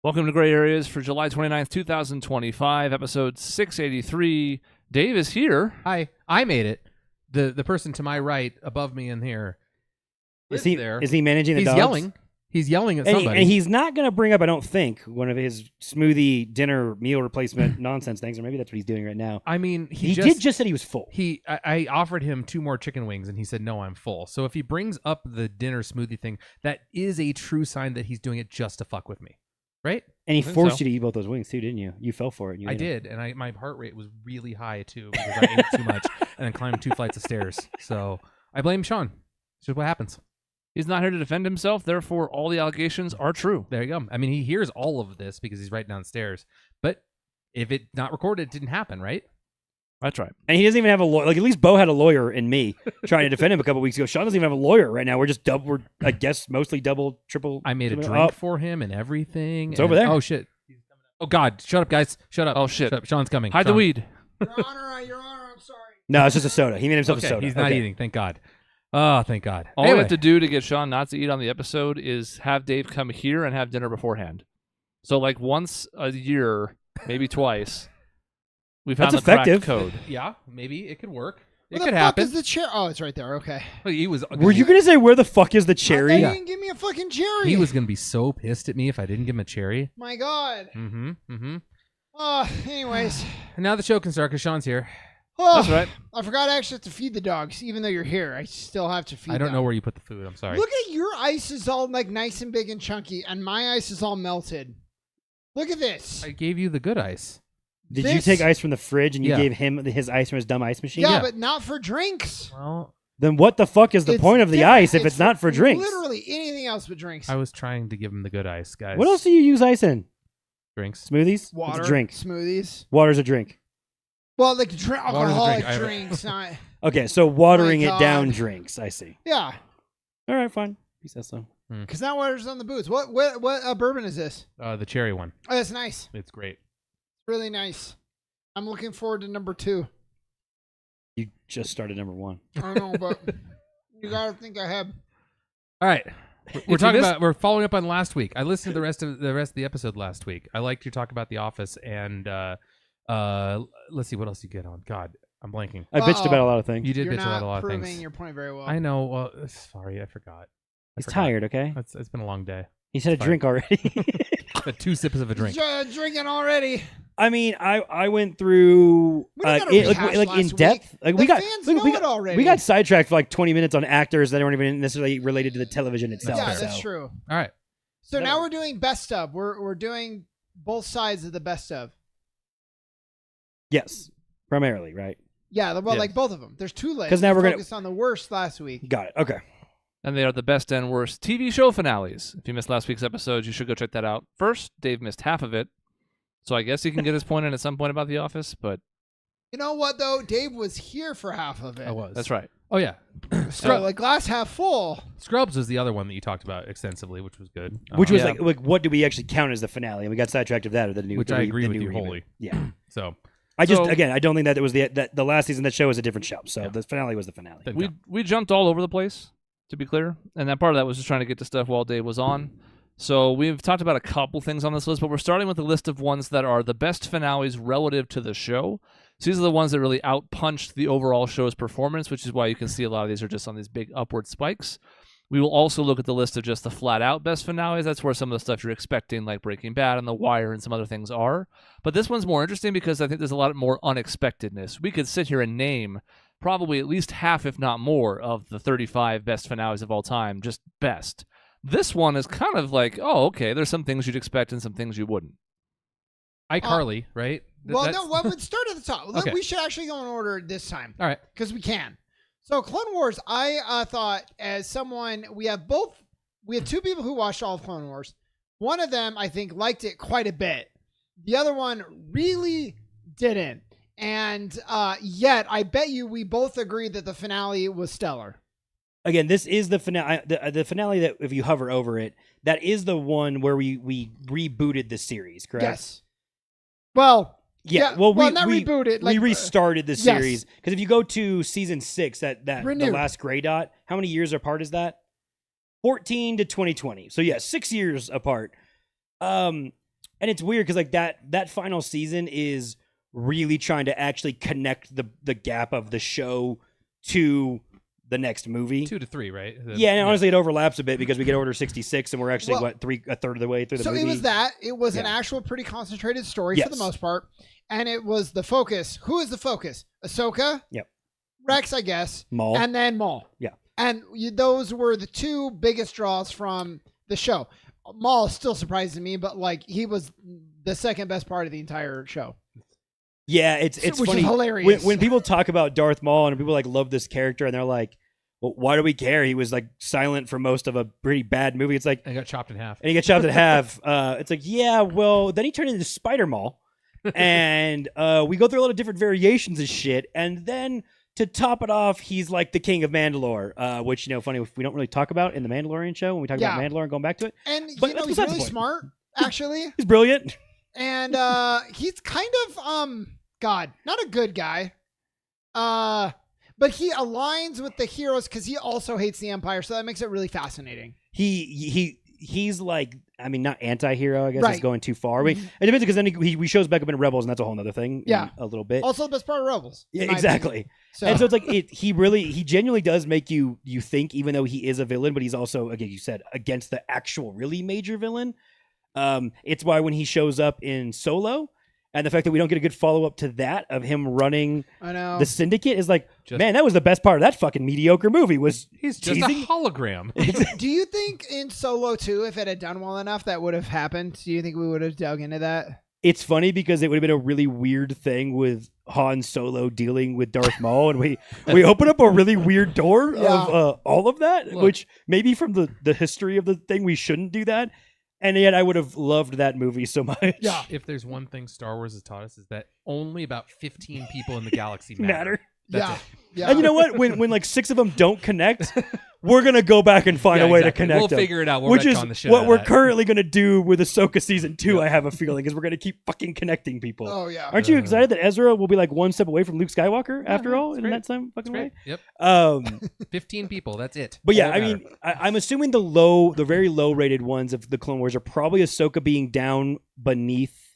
Welcome to Gray Areas for July 29th, 2025, episode 683. Dave is here. Hi, I made it. The person to my right, above me in here, Is he there. Is he managing the He's dogs? yelling. He's yelling at somebody. And he's not going to bring up, I don't think, one of his smoothie dinner meal replacement nonsense things, or maybe that's what he's doing right now. I mean, He did just said he was full. I offered him 2 more chicken wings, and he said, no, I'm full. So if he brings up the dinner smoothie thing, that is a true sign that he's doing it just to fuck with me. Right? And he forced you to eat both those wings too, didn't you? You fell for it. I did, and my heart rate was really high too because I ate too much and then climbed 2 flights of stairs. So I blame Sean. It's just what happens. He's not here to defend himself, therefore all the allegations are true. There you go. I mean, he hears all of this because he's right downstairs. But if it's not recorded, it didn't happen, right? That's right. And he doesn't even have a lawyer. Like, at least Bo had a lawyer in me trying to defend him a couple weeks ago. Sean doesn't even have a lawyer right now. We're just we're, I guess, mostly double, triple. I made a drink for him and everything. It's over there. Oh, shit. Oh, God. Shut up, guys. Shut up. Oh, shit. Shut up. Sean's coming. Hide the weed. Your Honor, I'm sorry. No, it's just a soda. He made himself Okay, a soda. he's not eating. Thank God. Oh, thank God. All Anyway. we have to do to get Sean not to eat on the episode is have Dave come here and have dinner beforehand. So, like, once a year, maybe twice, we found That's the cracked effective. code. Yeah, maybe it could work. It Where could the fuck happen. is the chair? Oh, it's right there. Okay. He was. Were you going to say, where the fuck is the cherry? You didn't give me a fucking cherry. He was going to be so pissed at me if I didn't give him a cherry. My God. Mm-hmm. Anyways. And now the show can start because Sean's here. Oh, That's right. I forgot I actually have to feed the dogs. Even though you're here, I still have to feed them. I don't know where you put the food. I'm sorry. Look at your ice is all like nice and big and chunky, and my ice is all melted. Look at this. I gave you the good ice. Did you This- take ice from the fridge and you Yeah. gave him his ice from his dumb ice machine? Yeah, but not for drinks. Well, Then what the fuck is the It's point of the different. ice if it's not for drinks? Literally anything else but drinks. I was trying to give him the good ice, guys. What else do you use ice in? Drinks. Smoothies? Water, It's a drink. smoothies. Water's a drink. Well, like Water's a alcoholic drink. drinks, not. Okay, so watering My it down God. drinks. I see. Yeah, All right, fine. He says so. because now water's on the booze. What bourbon is this? The cherry one. Oh, that's nice. It's great. Really nice. I'm looking forward to number 2. You just started number 1. I know, but you gotta think ahead. All right. We're you talking missed- about. We're following up on last week. I listened to the rest of the episode last week. I liked your talk about The Office and let's see what else you get on. God, I'm blanking. I bitched about a lot of things. You did You're bitch about not a lot of proving things. your point very well. I know. Well, sorry, I forgot. He's tired, okay? It's been a long day. He's had a fine. drink already. Had 2 sips of a drink. Drinking already. I mean, I went through We don't gotta rehash like in last depth. week. Like The we got fans look, know we it got already. we got sidetracked for like 20 minutes on actors that weren't even necessarily related to the television itself. Yeah, so. that's true. All right. So now we're doing best of. We're doing both sides of the best of. Yes, primarily, right? Yeah, well, Yes. like both of them. There's 2 lists. 'Cause now We we're gonna- focused on the worst last week. Got it. Okay. And they are the best and worst TV show finales. If you missed last week's episode, you should go check that out. First, Dave missed half of it, so I guess he can get his point in at some point about The Office, but You know what though? Dave was here for half of it. I was. that's right. Oh yeah. So like glass half full. Scrubs was the other one that you talked about extensively, which was good. Which was Yeah. like what do we actually count as the finale? And we got sidetracked of that or the new. Which the I re- agree the with new you remake. wholly. Yeah. So I just So- again I don't think that it was the last season that show was a different show. So Yeah. the finale was the finale. Then We no. we jumped all over the place, to be clear, and that part of that was just trying to get to stuff while Dave was on. So we've talked about a couple things on this list, but we're starting with a list of ones that are the best finales relative to the show. So these are the ones that really outpunched the overall show's performance, which is why you can see a lot of these are just on these big upward spikes. We will also look at the list of just the flat-out best finales. That's where some of the stuff you're expecting, like Breaking Bad and The Wire and some other things are. But this one's more interesting because I think there's a lot more unexpectedness. We could sit here and name probably at least half, if not more, of the 35 best finales of all time, just best. This one is kind of like, oh, okay, there's some things you'd expect and some things you wouldn't. iCarly, right? Well, That's- no, well, let's start at the top. Look, Okay. we should actually go in order this time. All right. Because we can. So Clone Wars, I thought as someone, we have 2 people who watched all of Clone Wars. One of them, I think, liked it quite a bit. The other one really didn't. And yet, I bet you we both agree that the finale was stellar. Again, this is the finale. The finale that if you hover over it, that is the one where we rebooted the series. Correct. Yes. Well, Yeah, well, we not rebooted. we restarted the yes. series because if you go to season 6, that the Renewed. last gray dot, how many years apart is that? 14 to 2020. So yeah, 6 years apart. And it's weird because like that final season is really trying to actually connect the gap of the show to the next movie. 2 to 3, right? Yeah, and honestly, it overlaps a bit because we get Order 66, and we're actually a third of the way through the movie. So it was that. It was an actual pretty concentrated story for the most part, and it was the focus. Who is the focus? Ahsoka. Yep. Rex, I guess. Maul. And then Maul. Yeah. And those were the two biggest draws from the show. Maul still surprises me, but like he was the second best part of the entire show. Yeah, it's Which funny is hilarious. when people talk about Darth Maul and people like love this character and they're like, well, why do we care? He was like silent for most of a pretty bad movie. It's like, And got chopped in half. and he got chopped in half. It's like, yeah, well, then he turned into Spider Maul, and we go through a lot of different variations of shit, and then to top it off, he's like the king of Mandalore, which funny we don't really talk about in the Mandalorian show when we talk about Mandalore and going back to it. And But he's besides the really point. smart, actually. He's brilliant. And he's kind of God, not a good guy. But he aligns with the heroes because he also hates the Empire, so that makes it really fascinating. He's like, I mean, not anti-hero, I guess Right. is going too far. I mean, it depends because then he shows back up in Rebels, and that's a whole other thing. Yeah. A little bit. Also, the best part of Rebels. Yeah, in my exactly. opinion. So, And so it's like he genuinely does make you think, even though he is a villain, but he's also, again, you said, against the actual really major villain. It's why when he shows up in Solo, and the fact that we don't get a good follow up to that of him running I know. the Syndicate is like, man, that was the best part of that fucking mediocre movie. Was He's just teasing. a hologram. Do you think in Solo 2, if it had done well enough, that would have happened? Do you think we would have dug into that? It's funny because it would have been a really weird thing with Han Solo dealing with Darth Maul, and we open up a really weird door of all of that, which maybe from the history of the thing we shouldn't do that. And yet I would have loved that movie so much. Yeah. If there's one thing Star Wars has taught us is that only about 15 people in the galaxy matter. That's Yeah. it. Yeah. And you know what? When like 6 of them don't connect, we're gonna go back and find a way to connect We'll them. figure it out. We'll Which is retcon the shit out what of we're that. currently gonna do with Ahsoka season 2. I have a feeling is we're gonna keep fucking connecting people. Oh, yeah. Aren't you excited that Ezra will be like one step away from Luke Skywalker after all? it's In great. that same fucking way. Great. Yep. 15 people. That's it. But yeah, All I that mean, matter. I'm assuming the very low rated ones of the Clone Wars are probably Ahsoka being down beneath.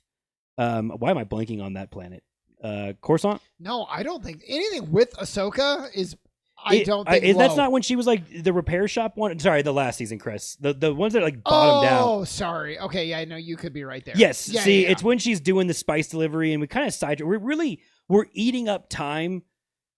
Why am I blanking on that planet? Coruscant. No, I don't think anything with Ahsoka is. I don't think that's low. not when she was like the repair shop one. Sorry, the last season, Chris. The ones that like bottomed out. Oh, sorry. Okay, yeah, no, you could be right there. Yes. Yeah, See, yeah. it's when she's doing the spice delivery, and we kind of sidetrack. We're eating up time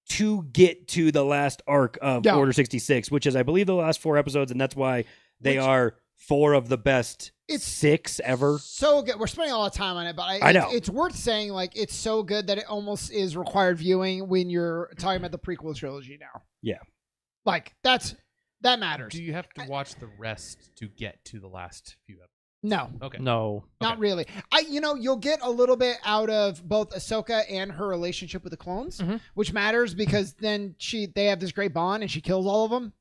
to get to the last arc of Yeah. Order 66, which is, I believe, the last 4 episodes, and that's why they are 4 of the best It's 6 ever. so good. We're spending a lot of time on it, but I know. it's worth saying. Like, it's so good that it almost is required viewing when you're talking about the prequel trilogy now. Yeah. Like that matters. Do you have to watch the rest to get to the last few episodes? No, Okay. No. not Okay. really. You'll get a little bit out of both Ahsoka and her relationship with the clones, Mhm. which matters because then they have this great bond and she kills all of them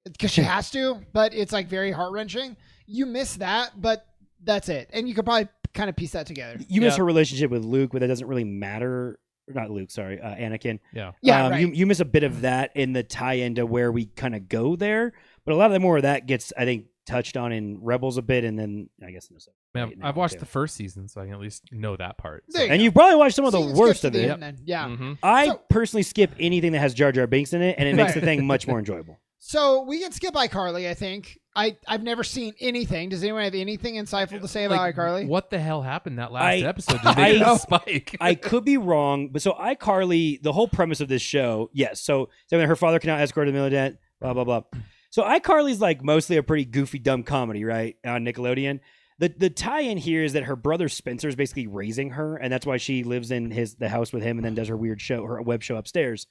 because she has to. But it's like very heart wrenching. You miss that, but that's it. And you could probably kind of piece that together. You miss Yeah. her relationship with Luke, but that doesn't really matter. Or not Luke, sorry, Anakin. Yeah. Yeah, right. You miss a bit of that in the tie-in to where we kind of go there, but a lot of the more of that gets, I think, touched on in Rebels a bit, and then I guess in Ahsoka. Man, right now, I've watched too. the first season, so I can at least know that part. There And you've probably watched some of the See, it worst skips of to the it. end then. Yeah. Mm-hmm. I So- personally skip anything that has Jar Jar Binks in it, and it makes Right. the thing much more enjoyable. So we can skip iCarly, I think. I've never seen anything. Does anyone have anything insightful to say about iCarly? What the hell happened that last I- episode? Did they I- spike? I could be wrong, but so iCarly, the whole premise of this show, yes. So when her father cannot escort the military, blah blah blah. So iCarly's like mostly a pretty goofy, dumb comedy, right, on Nickelodeon. The tie-in here is that her brother Spencer is basically raising her, and that's why she lives in the house with him, and then does her weird show, her web show upstairs.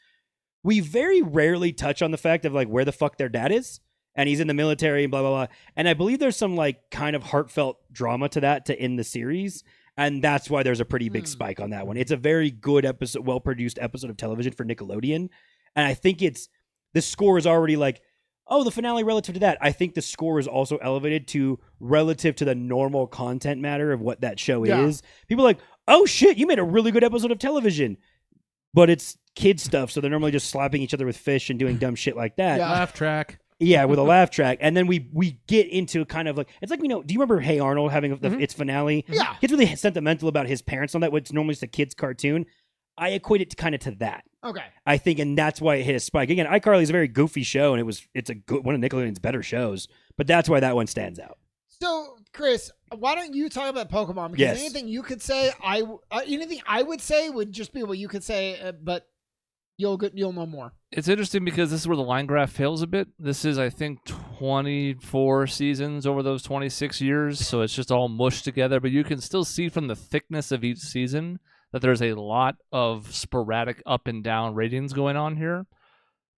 We very rarely touch on the fact of like where the fuck their dad is, and he's in the military and blah blah blah. And I believe there's some like kind of heartfelt drama to that to end the series. And that's why there's a pretty big spike on that one. It's a very good episode, well-produced episode of television for Nickelodeon. And I think the score is already like, oh, the finale relative to that. I think the score is also elevated to relative to the normal content matter of what that show Yeah. is. People are like, oh shit, you made a really good episode of television. But it's kid stuff, so they're normally just slapping each other with fish and doing dumb shit like that. Yeah. Laugh track. Yeah, with a laugh track, and then we get into kind of like it's like do you remember Hey Arnold having its finale? Yeah. It's really sentimental about his parents on that. What's normally just a kid's cartoon. I equate it kind of to that. Okay. I think, and that's why it hit a spike. Again, iCarly is a very goofy show, and it's a good one of Nickelodeon's better shows. But that's why that one stands out. So, Chris, why don't you talk about Pokemon? Because Yes. anything you could say, anything I would say would just be what you could say, but you'll know more. It's interesting because this is where the line graph fails a bit. This is, I think, 24 seasons over those 26 years, so it's just all mushed together. But you can still see from the thickness of each season that there's a lot of sporadic up and down ratings going on here.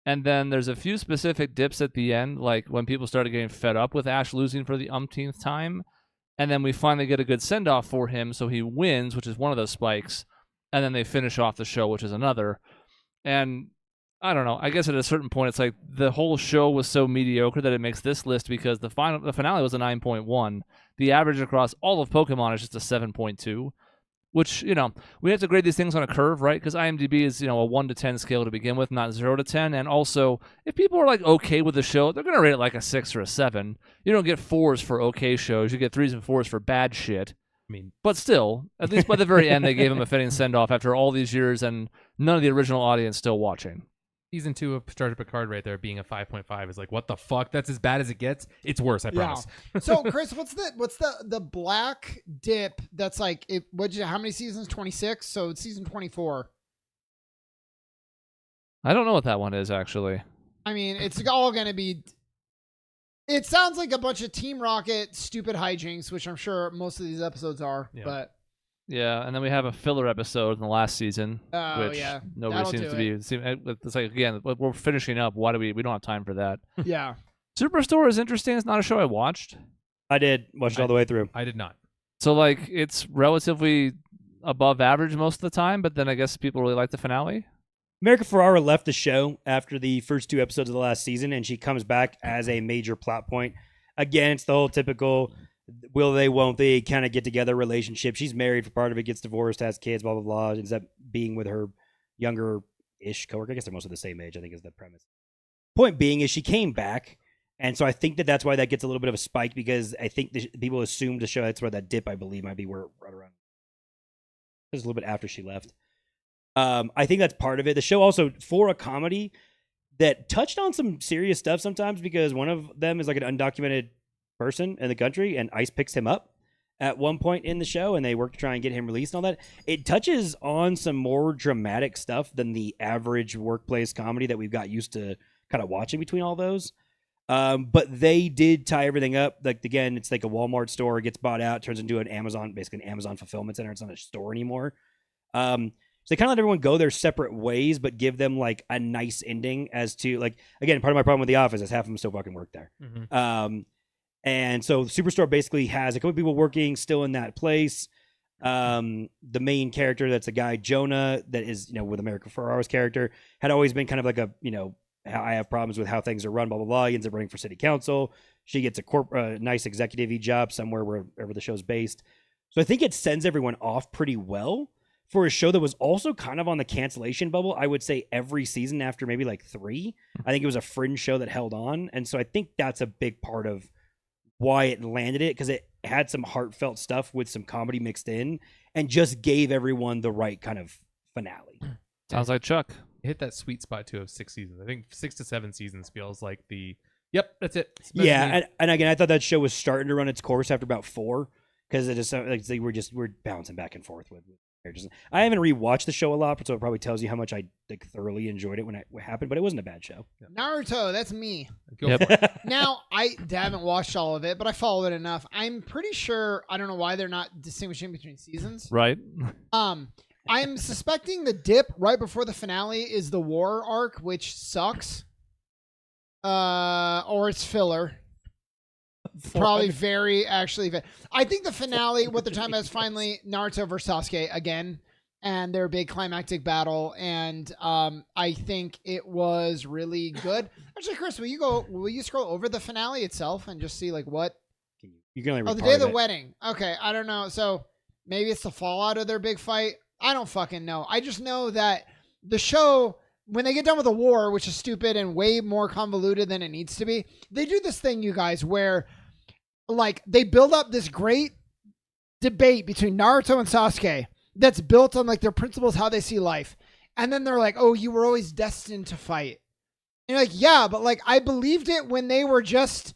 And then there's a few specific dips at the end, like when people started getting fed up with Ash losing for the umpteenth time. And then we finally get a good send-off for him, so he wins, which is one of those spikes. And then they finish off the show, which is another. And I don't know. I guess at a certain point, it's like the whole show was so mediocre that it makes this list because the finale was a 9.1. The average across all of Pokemon is just a 7.2. Which, we have to grade these things on a curve, right? Because IMDb is, a 1 to 10 scale to begin with, not 0 to 10. And also, if people are like okay with the show, they're going to rate it like a 6 or a 7. You don't get 4s for okay shows. You get 3s and 4s for bad shit. I mean, But still, at least by the very end, they gave him a fitting send-off after all these years and none of the original audience still watching. season 2 of Star Picard right there being a 5.5 is like, what the fuck? That's as bad as it gets. It's worse, I promise. So, Chris, what's the black dip that's like how many seasons? 26. So it's season 24. I don't know what that one is, actually. I mean, it's all gonna be. It sounds like a bunch of Team Rocket stupid hijinks, which I'm sure most of these episodes are. Yeah. But Yeah, and then we have a filler episode in the last season, Oh, which yeah. nobody That'll seems do to be. It's like, again, we're finishing up. Why do we don't have time for that? yeah, Superstore is interesting. It's not a show I watched. I did watch it all the way through. I did not. So, like, it's relatively above average most of the time, but then I guess people really like the finale. America Ferrara left the show after the first 2 episodes of the last season, and she comes back as a major plot point. Again, it's the whole typical will they, won't they kind of get together relationship. She's married for part of it, gets divorced, has kids, blah, blah, blah. Ends up being with her younger-ish coworker. I guess they're most of the same age, I think is the premise. Point being is she came back, and so I think that's why that gets a little bit of a spike, because I think people assumed the show, that's where that dip, I believe, might be where right around. It was a little bit after she left. I think that's part of it. The show also, for a comedy that touched on some serious stuff sometimes, because one of them is like an undocumented person in the country, and ICE picks him up at one point in the show, and they work to try and get him released and all that. It touches on some more dramatic stuff than the average workplace comedy that we've got used to kind of watching between all those. But they did tie everything up. Like, again, it's like a Walmart store, it gets bought out, turns into an Amazon, basically an Amazon fulfillment center. It's not a store anymore. So they kind of let everyone go their separate ways, but give them like a nice ending as to, like, again, part of my problem with The Office is half of them still fucking work there. Mm-hmm. And so Superstore basically has a couple people working still in that place. The main character, that's a guy, Jonah, that is, with America Ferrara's character, had always been kind of like a, I have problems with how things are run, blah, blah, blah. He ends up running for city council. She gets a nice executive-y job somewhere wherever the show's based. So I think it sends everyone off pretty well for a show that was also kind of on the cancellation bubble. I would say every season after maybe like 3, I think it was a fringe show that held on. And so I think that's a big part of why it landed it, because it had some heartfelt stuff with some comedy mixed in and just gave everyone the right kind of finale. Sounds like Chuck. Hit that sweet spot too of 6 seasons. I think 6 to 7 seasons feels like yep, that's it. Yeah, and again, I thought that show was starting to run its course after about 4, because it just like we're bouncing back and forth with characters. I haven't rewatched the show a lot, so it probably tells you how much I thoroughly enjoyed it when it happened. But it wasn't a bad show. Naruto. That's me. Go for it. Now, I haven't watched all of it, but I follow it enough. I'm pretty sure, I don't know why they're not distinguishing between seasons. Right. I'm suspecting the dip right before the finale is the war arc, which sucks. Or it's filler. Probably very, actually. I think the finale, what they're talking about is finally Naruto versus Sasuke again, and their big climactic battle, and I think it was really good. Actually, Chris, will you scroll over the finale itself and just see like what? You can only read the part day of the it. wedding. Okay, I don't know. So maybe it's the fallout of their big fight. I don't fucking know. I just know that the show when they get done with a war, which is stupid and way more convoluted than it needs to be, they do this thing, you guys, where like they build up this great debate between Naruto and Sasuke that's built on like their principles, how they see life. And then they're like, oh, you were always destined to fight. And you're like, yeah, but like I believed it when they were just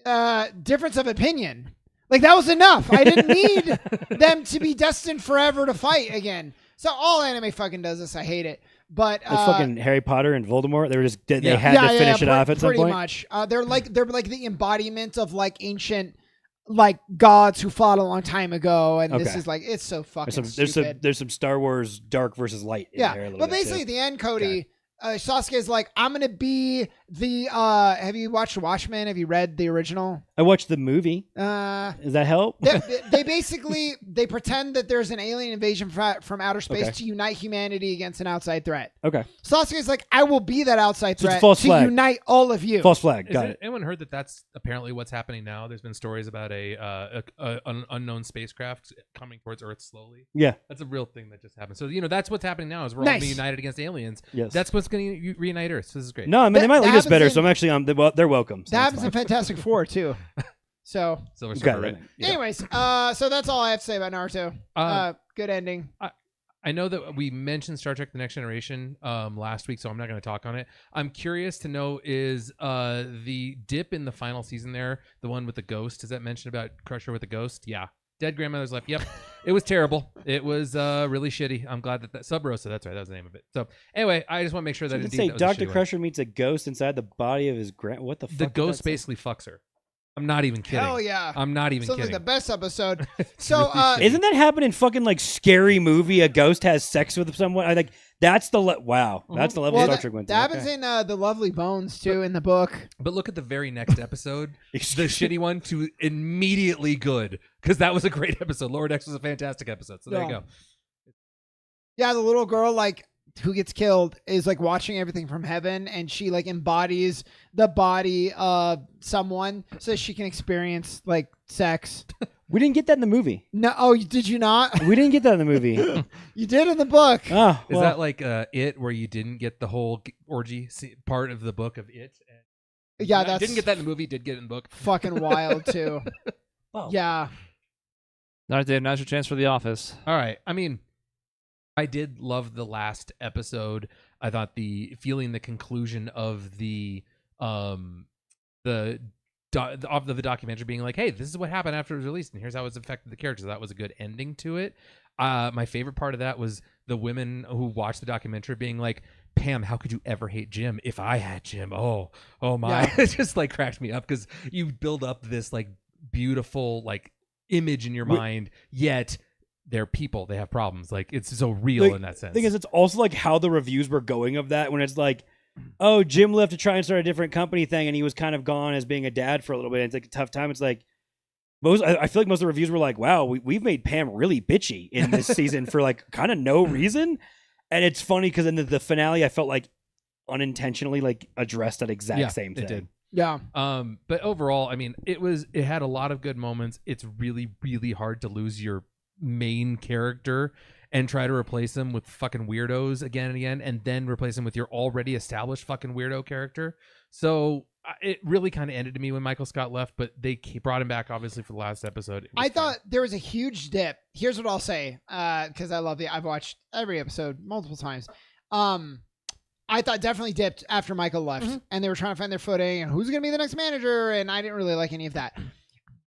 difference of opinion. Like that was enough. I didn't need them to be destined forever to fight again. So all anime fucking does this. I hate it. But like fucking Harry Potter and Voldemort, they had to finish it off at some point. Pretty much. They're like the embodiment of like ancient like gods who fought a long time ago, and this is like it's so fucking stupid. There's some Star Wars dark versus light. In there a little but bit basically too. at the end, Cody. Sasuke's like, I'm gonna be the. Have you watched Watchmen? Have you read the original? I watched the movie. Does that help? They basically pretend that there's an alien invasion from outer space to unite humanity against an outside threat. Okay. Sasuke's like, I will be that outside threat false to flag. unite all of you. False flag. Got it. Anyone heard that that's apparently what's happening now? There's been stories about an unknown spacecraft coming towards Earth slowly. Yeah. That's a real thing that just happened. So that's what's happening now is we're all being united against aliens. Yes. That's what's going to reunite Earth. So this is great. No, I mean they might lead us better. So I'm actually they're welcome. So that happens in Fantastic Four too. So, Silver Surfer, right? Anyways, so that's all I have to say about Naruto. Good ending. I know that we mentioned Star Trek: The Next Generation last week, so I'm not going to talk on it. I'm curious to know is the dip in the final season there, the one with the ghost? Is that mentioned about Crusher with the ghost? Yeah. Dead grandmother's left. Yep. It was terrible. It was really shitty. I'm glad that Sub Rosa, that's right. That was the name of it. So anyway, I just want to make sure that indeed that was Dr. Crusher meets a ghost inside the body of his what the fuck? The ghost basically fucks her. I'm not even kidding. Hell yeah. I'm not even kidding. kidding. Sounds like the best episode. So isn't that happen in fucking like Scary Movie? A ghost has sex with someone. I think that's the wow. That's the level Star Trek went to. That happens in The Lovely Bones too in the book. But look at the very next episode, the shitty one to immediately good, because that was a great episode. Lower Decks was a fantastic episode. So there you go. Yeah, the little girl like who gets killed is like watching everything from heaven, and she like embodies the body of someone so she can experience like sex. We didn't get that in the movie. No, oh, did you not? We didn't get that in the movie. You did in the book. Oh, well. Is that like It, where you didn't get the whole orgy part of the book of It? Yeah, that's didn't get that in the movie. Did get it in the book. Fucking wild too. Oh. Yeah. All right, Dave. Now's your chance for The Office. All right. I mean, I did love the last episode. I thought the conclusion of the documentary being like, hey, this is what happened after it was released, and here's how it's affected the characters. That was a good ending to it. My favorite part of that was the women who watched the documentary being like, Pam, how could you ever hate Jim? If I had Jim, oh my. Yeah. It just like cracked me up, because you build up this like beautiful like image in your mind, yet they're people, they have problems. Like it's so real in that sense. The thing is, it's also like how the reviews were going of that, when it's like, oh, Jim left to try and start a different company thing, and he was kind of gone as being a dad for a little bit. It's like a tough time. It's like I feel like most of the reviews were like, wow, we've made Pam really bitchy in this season for like kind of no reason. And it's funny because in the finale, I felt like unintentionally like addressed that exact same thing. It did. Yeah. But overall, I mean, it had a lot of good moments. It's really, really hard to lose your main character and try to replace them with fucking weirdos again and again, and then replace them with your already established fucking weirdo character. So it really kind of ended to me when Michael Scott left, but they brought him back obviously for the last episode. I thought there was a huge dip. Here's what I'll say, because I love I've watched every episode multiple times. I thought definitely dipped after Michael left, and they were trying to find their footing and who's going to be the next manager, and I didn't really like any of that.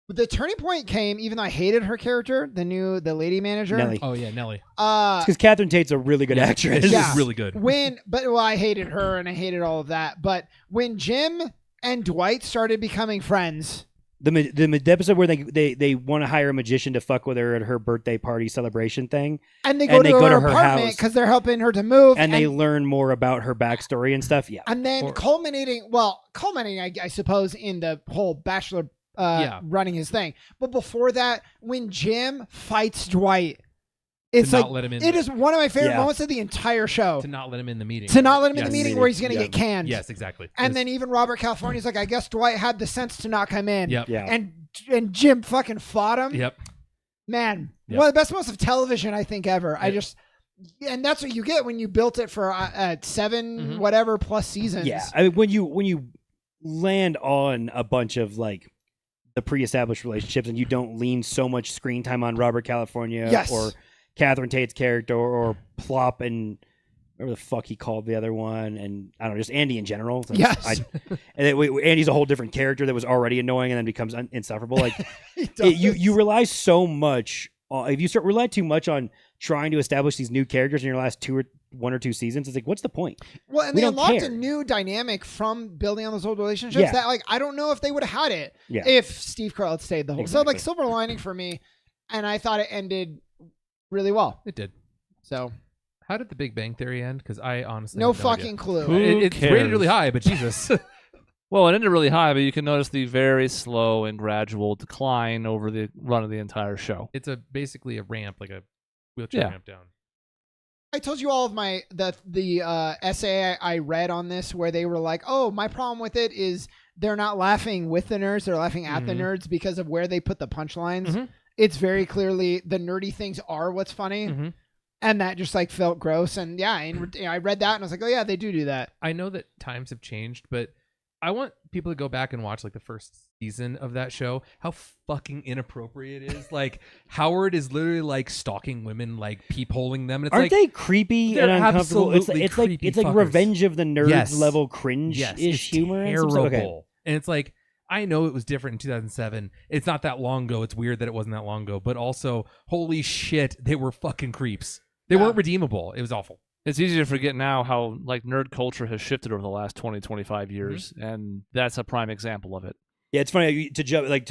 But the turning point came, even though I hated her character, the lady manager. Nelly. Oh yeah, Nelly. It's because Catherine Tate's a really good actress. She's really good. I hated her and I hated all of that. But when Jim and Dwight started becoming friends, the episode where they want to hire a magician to fuck with her at her birthday party celebration thing, and they go to her apartment house because they're helping her to move, and they learn more about her backstory and stuff. Yeah, and then culminating, I suppose, in the whole Bachelor. Running his thing. But before that, when Jim fights Dwight, it's like it is one of my favorite moments of the entire show. To not let him in the meeting. Where he's going to get canned. Yes, exactly. And then even Robert California's like, I guess Dwight had the sense to not come in. Yep. Yeah. And Jim fucking fought him. Yep. Man, one of the best moments of television I think ever. And that's what you get when you built it for 7 whatever plus seasons. Yeah, I mean, when you land on a bunch of like the pre-established relationships and you don't lean so much screen time on Robert California Yes. or Catherine Tate's character or Plop and whatever the fuck he called the other one, and I don't know, just Andy in general. So Yes. and then Andy's a whole different character that was already annoying and then becomes insufferable. Like He does. you rely so much. If you start rely too much on trying to establish these new characters in your last one or two seasons, it's like, what's the point? Well, and We they don't unlocked care. a new dynamic from building on those old relationships Yeah. that, like, I don't know if they would have had it Yeah. if Steve Carell had stayed the whole. So, like, Exactly. silver lining for me, and I thought it ended really well. It did. So, How did the Big Bang Theory end? Because I honestly no have no fucking idea. clue. Who It's rated cares? really high, but Jesus. Well, it ended really high, but you can notice the very slow and gradual decline over the run of the entire show. It's basically a ramp, like a wheelchair Yeah. ramp down. I told you all of the essay I read on this, where they were like, "Oh, my problem with it is they're not laughing with the nerds; they're laughing at the nerds because of where they put the punchlines." Mhm. It's very clearly the nerdy things are what's funny, Mhm. and that just like felt gross. And yeah, I read that and I was like, "Oh yeah, they do that." I know that times have changed, but I want people to go back and watch like the first season of that show. How fucking inappropriate it is. Like Howard is literally like stalking women, like peepholing them. And it's Aren't like, they creepy they're and uncomfortable? It's absolutely creepy like fuckers. Revenge of the Nerds Yes. level cringe yes, ish it's humor. and terrible. stuff. Okay. And it's like, I know it was different in 2007. It's not that long ago. It's weird that it wasn't that long ago. But also, holy shit, they were fucking creeps. They weren't redeemable. It was awful. It's easy to forget now how like nerd culture has shifted over the last 20, 25 years, and that's a prime example of it. Yeah, it's funny to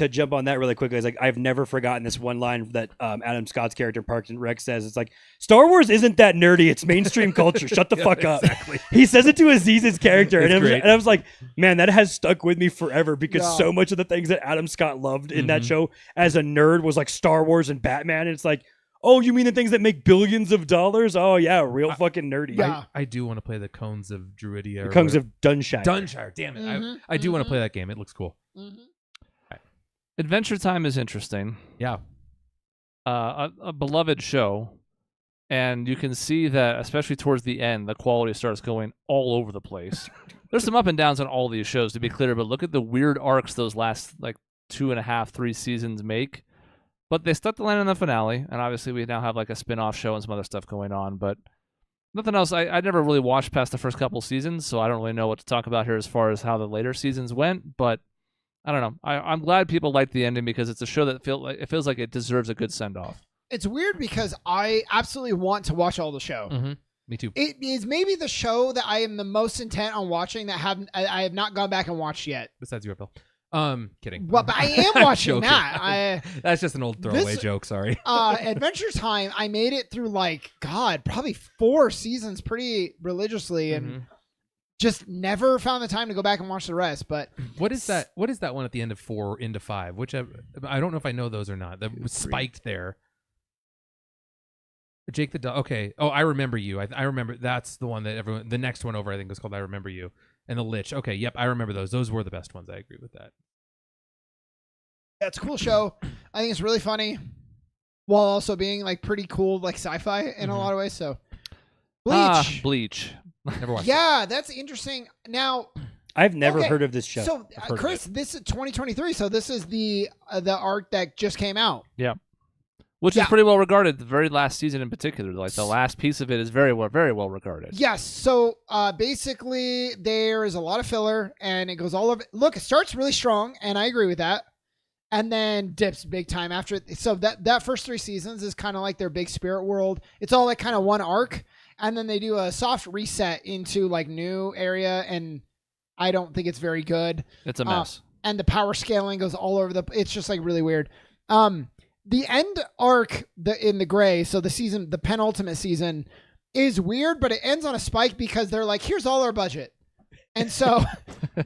jump on that really quickly. It's like I've never forgotten this one line that Adam Scott's character in Parks and Rec says. It's like, Star Wars isn't that nerdy. It's mainstream culture. Shut the fuck up. Exactly. He says it to Aziz's character, It's and great. I was like, man, that has stuck with me forever because Yeah. so much of the things that Adam Scott loved in that show as a nerd was like Star Wars and Batman. And it's like, oh, you mean the things that make billions of dollars? Oh yeah, real fucking nerdy. Yeah. I do want to play the Cones of Druidia. The Cones of Dunshire. Dunshire. Damn it. Mhm, I do want to play that game. It looks cool. Adventure Time is interesting. Yeah. A beloved show, and you can see that, especially towards the end, the quality starts going all over the place. There's some up and downs on all these shows, to be clear, but look at the weird arcs those last like 2.5, 3 seasons make. But they stuck the land in the finale, and obviously we now have like a spin-off show and some other stuff going on, but nothing else. I never really watched past the first couple seasons, so I don't really know what to talk about here as far as how the later seasons went, but I don't know. I'm glad people liked the ending because it's a show that feels like it deserves a good send-off. It's weird because I absolutely want to watch all the show. Mm-hmm. Me too. It is maybe the show that I am the most intent on watching that I have not gone back and watched yet. Besides you, Bill. Kidding. Well, but I am watching Joking. that. That's just an old throwaway joke. Sorry. Adventure Time, I made it through like, God, probably 4 seasons pretty religiously and just never found the time to go back and watch the rest. But What is that? What is that one at the end of 4 into 5? Which I don't know if I know those or not. That was spiked there. Jake the dog. Okay. Oh, I remember you. I remember that's the one that everyone. The next one over, I think, was called I Remember You. And the Lich. Okay. Yep. I remember those. Those were the best ones. I agree with that. yeah, it's a cool show. I think it's really funny while also being like pretty cool, like sci-fi in a lot of ways. So Bleach. Bleach. Never watched. Yeah, that's interesting. Now, I've never Okay, heard of this show. so I've heard of Chris, this is 2023. So this is the arc that just came out. Which Yeah. is pretty well regarded. The very last season in particular, like the last piece of it is very well regarded. Yes. So basically, there is a lot of filler, and it goes all over. Look, it starts really strong, and I agree with that, and then dips big time after. So that first 3 seasons is kind of like their big spirit world. It's all like kind of one arc, and then they do a soft reset into like new area, and I don't think it's very good. It's a mess. And the power scaling goes all over the. It's just like really weird. The end arc in the gray, so the penultimate season, is weird, but it ends on a spike because they're like, here's all our budget. And so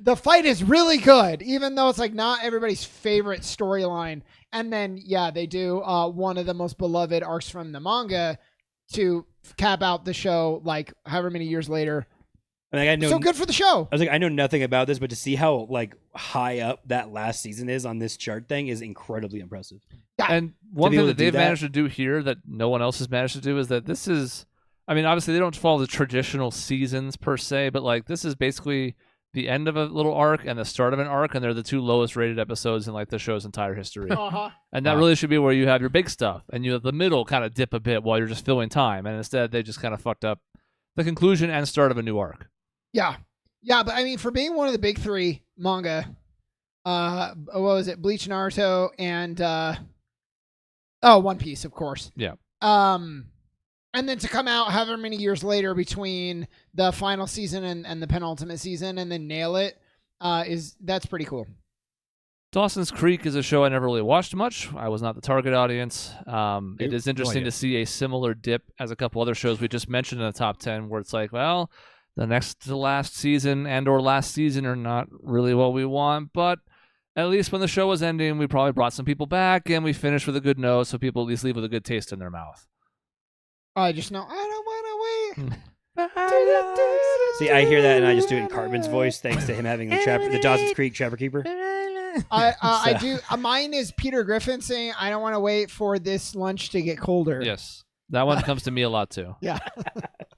the fight is really good, even though it's like not everybody's favorite storyline. And then, yeah, they do one of the most beloved arcs from the manga to cap out the show like however many years later. I know, So good for the show. I was like, I know nothing about this, but to see how like high up that last season is on this chart thing is incredibly impressive. And one be thing able that to do they've that- managed to do here that no one else has managed to do is that this is I mean, obviously they don't follow the traditional seasons per se, but like this is basically the end of a little arc and the start of an arc, and they're the 2 lowest rated episodes in like the show's entire history. Uh-huh. And that really should be where you have your big stuff, and you have the middle kind of dip a bit while you're just filling time, and instead they just kind of fucked up the conclusion and start of a new arc. Yeah. Yeah, but I mean, for being one of the big 3 manga, what was it? Bleach, Naruto, and One Piece, of course. Yeah. And then to come out however many years later between the final season and the penultimate season and then nail it, that's pretty cool. Dawson's Creek is a show I never really watched much. I was not the target audience. It is interesting to see a similar dip as a couple other shows we just mentioned in the top 10, where it's like, well, the next to last season and or last season are not really what we want, but at least when the show was ending, we probably brought some people back and we finished with a good note, so people at least leave with a good taste in their mouth. I just know I don't want to wait. See, I hear that and I just do it in Cartman's voice, thanks to him having the Dawson's Creek Trapper Keeper. I do. Mine is Peter Griffin saying, "I don't want to wait for this lunch to get colder." Yes, that one comes to me a lot too. Yeah.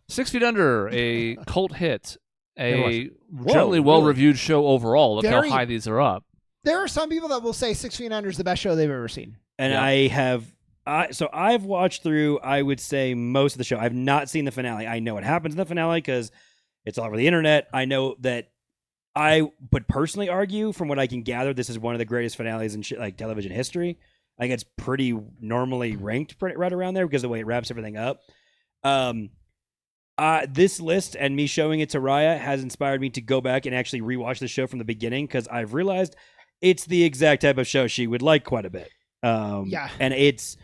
6 Feet Under, a cult hit, a Whoa, generally well-reviewed show overall. Look Very- how high these are up. There are some people that will say 6 Feet Under is the best show they've ever seen. And Yeah. I've watched through, I would say, most of the show. I've not seen the finale. I know what happens in the finale because it's all over the internet. I know that I would personally argue, from what I can gather, this is one of the greatest finales in like television history. I think it's pretty normally ranked right around there because of the way it wraps everything up. This list and me showing it to Raya has inspired me to go back and actually rewatch the show from the beginning because I've realized it's the exact type of show she would like quite a bit. Yeah. And it's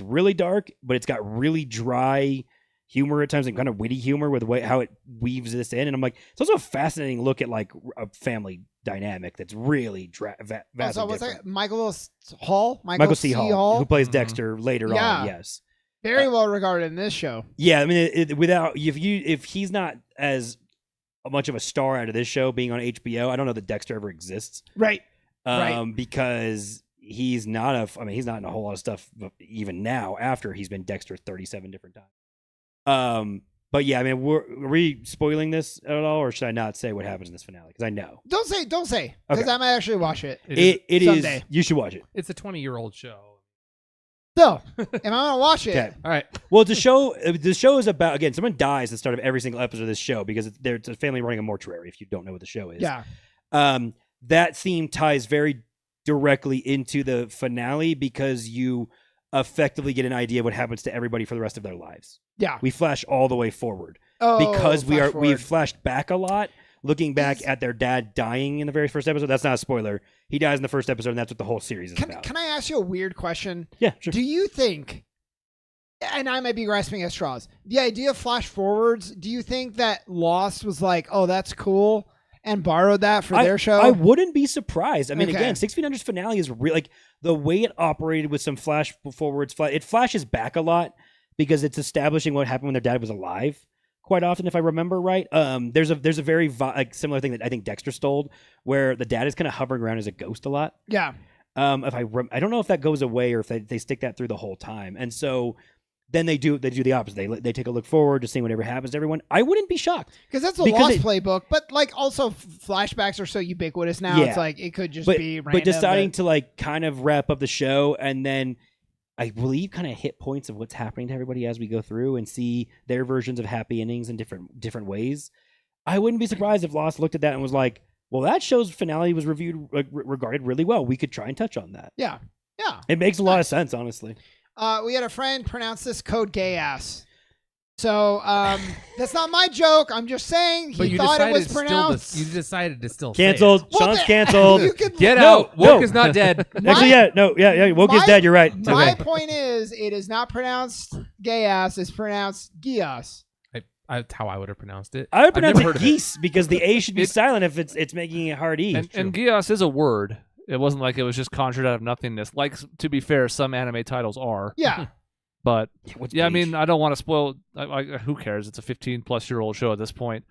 really dark, but it's got really dry humor at times and kind of witty humor with the way how it weaves this in. And I'm like, it's also a fascinating look at like a family dynamic that's really vastly Was different. that Michael Hall? Michael C. Hall, who plays Dexter later Yeah. on. Yes. Very well regarded in this show. Yeah, I mean, if he's not as much of a star out of this show being on HBO, I don't know that Dexter ever exists. Right. Because he's not in a whole lot of stuff even now after he's been Dexter 37 different times. But yeah, I mean, are we spoiling this at all, or should I not say what happens in this finale? Because I know. Don't say, because Okay. I might actually watch it. It is. someday. You should watch it. It's a 20-year-old show. So, if I'm gonna watch it, Okay. All right. Well, the show is about, again, someone dies at the start of every single episode of this show because it's a family running a mortuary. If you don't know what the show is, yeah, that theme ties very directly into the finale because you effectively get an idea of what happens to everybody for the rest of their lives. yeah. We flash all the way forward Because we've flashed back a lot, looking back at their dad dying in the very first episode. That's not a spoiler. He dies in the first episode, and that's what the whole series is about. Can I ask you a weird question? Yeah, sure. Do you think, and I might be grasping at straws, the idea of flash forwards, do you think that Lost was like, oh, that's cool, and borrowed that for their show? I wouldn't be surprised. I mean, Okay. again, 6 Feet Under's finale is really, like, the way it operated with some flash forwards. It flashes back a lot because it's establishing what happened when their dad was alive. Quite often, if I remember right, there's a very similar thing that I think Dexter stole, where the dad is kind of hovering around as a ghost a lot. Yeah. I don't know if that goes away or if they stick that through the whole time, and so then they do the opposite. They take a look forward to seeing whatever happens to everyone. I wouldn't be shocked Because that's the Because Lost it- playbook, but like also flashbacks are so ubiquitous now. Yeah. It's like it could just but be random. but deciding to like kind of wrap up the show and then I believe kind of hit points of what's happening to everybody as we go through and see their versions of happy endings in different ways. I wouldn't be surprised if Lost looked at that and was like, well, that show's finale was regarded really well. We could try and touch on that. Yeah. Yeah. It makes a lot of sense, honestly. We had a friend pronounce this code gay ass. So that's not my joke. I'm just saying But he you thought it was decided pronounced. you decided to still Canceled. Say it. Well, Sean's then- canceled. You could Get No, out. Woke no. is not dead. Actually, yeah. Woke is My- dead. You're right. It's My okay. point is, it is not pronounced gay ass. It's pronounced gias. That's how I would have pronounced it. I would I've pronounce never it heard of geese because the A should be silent if it's making it hard E. And Gios is a word. It wasn't like it was just conjured out of nothingness. Like, to be fair, some anime titles are. Yeah. But What's yeah, I bleach? mean, I don't want to spoil. Who cares? It's a 15-plus-year-old show at this point.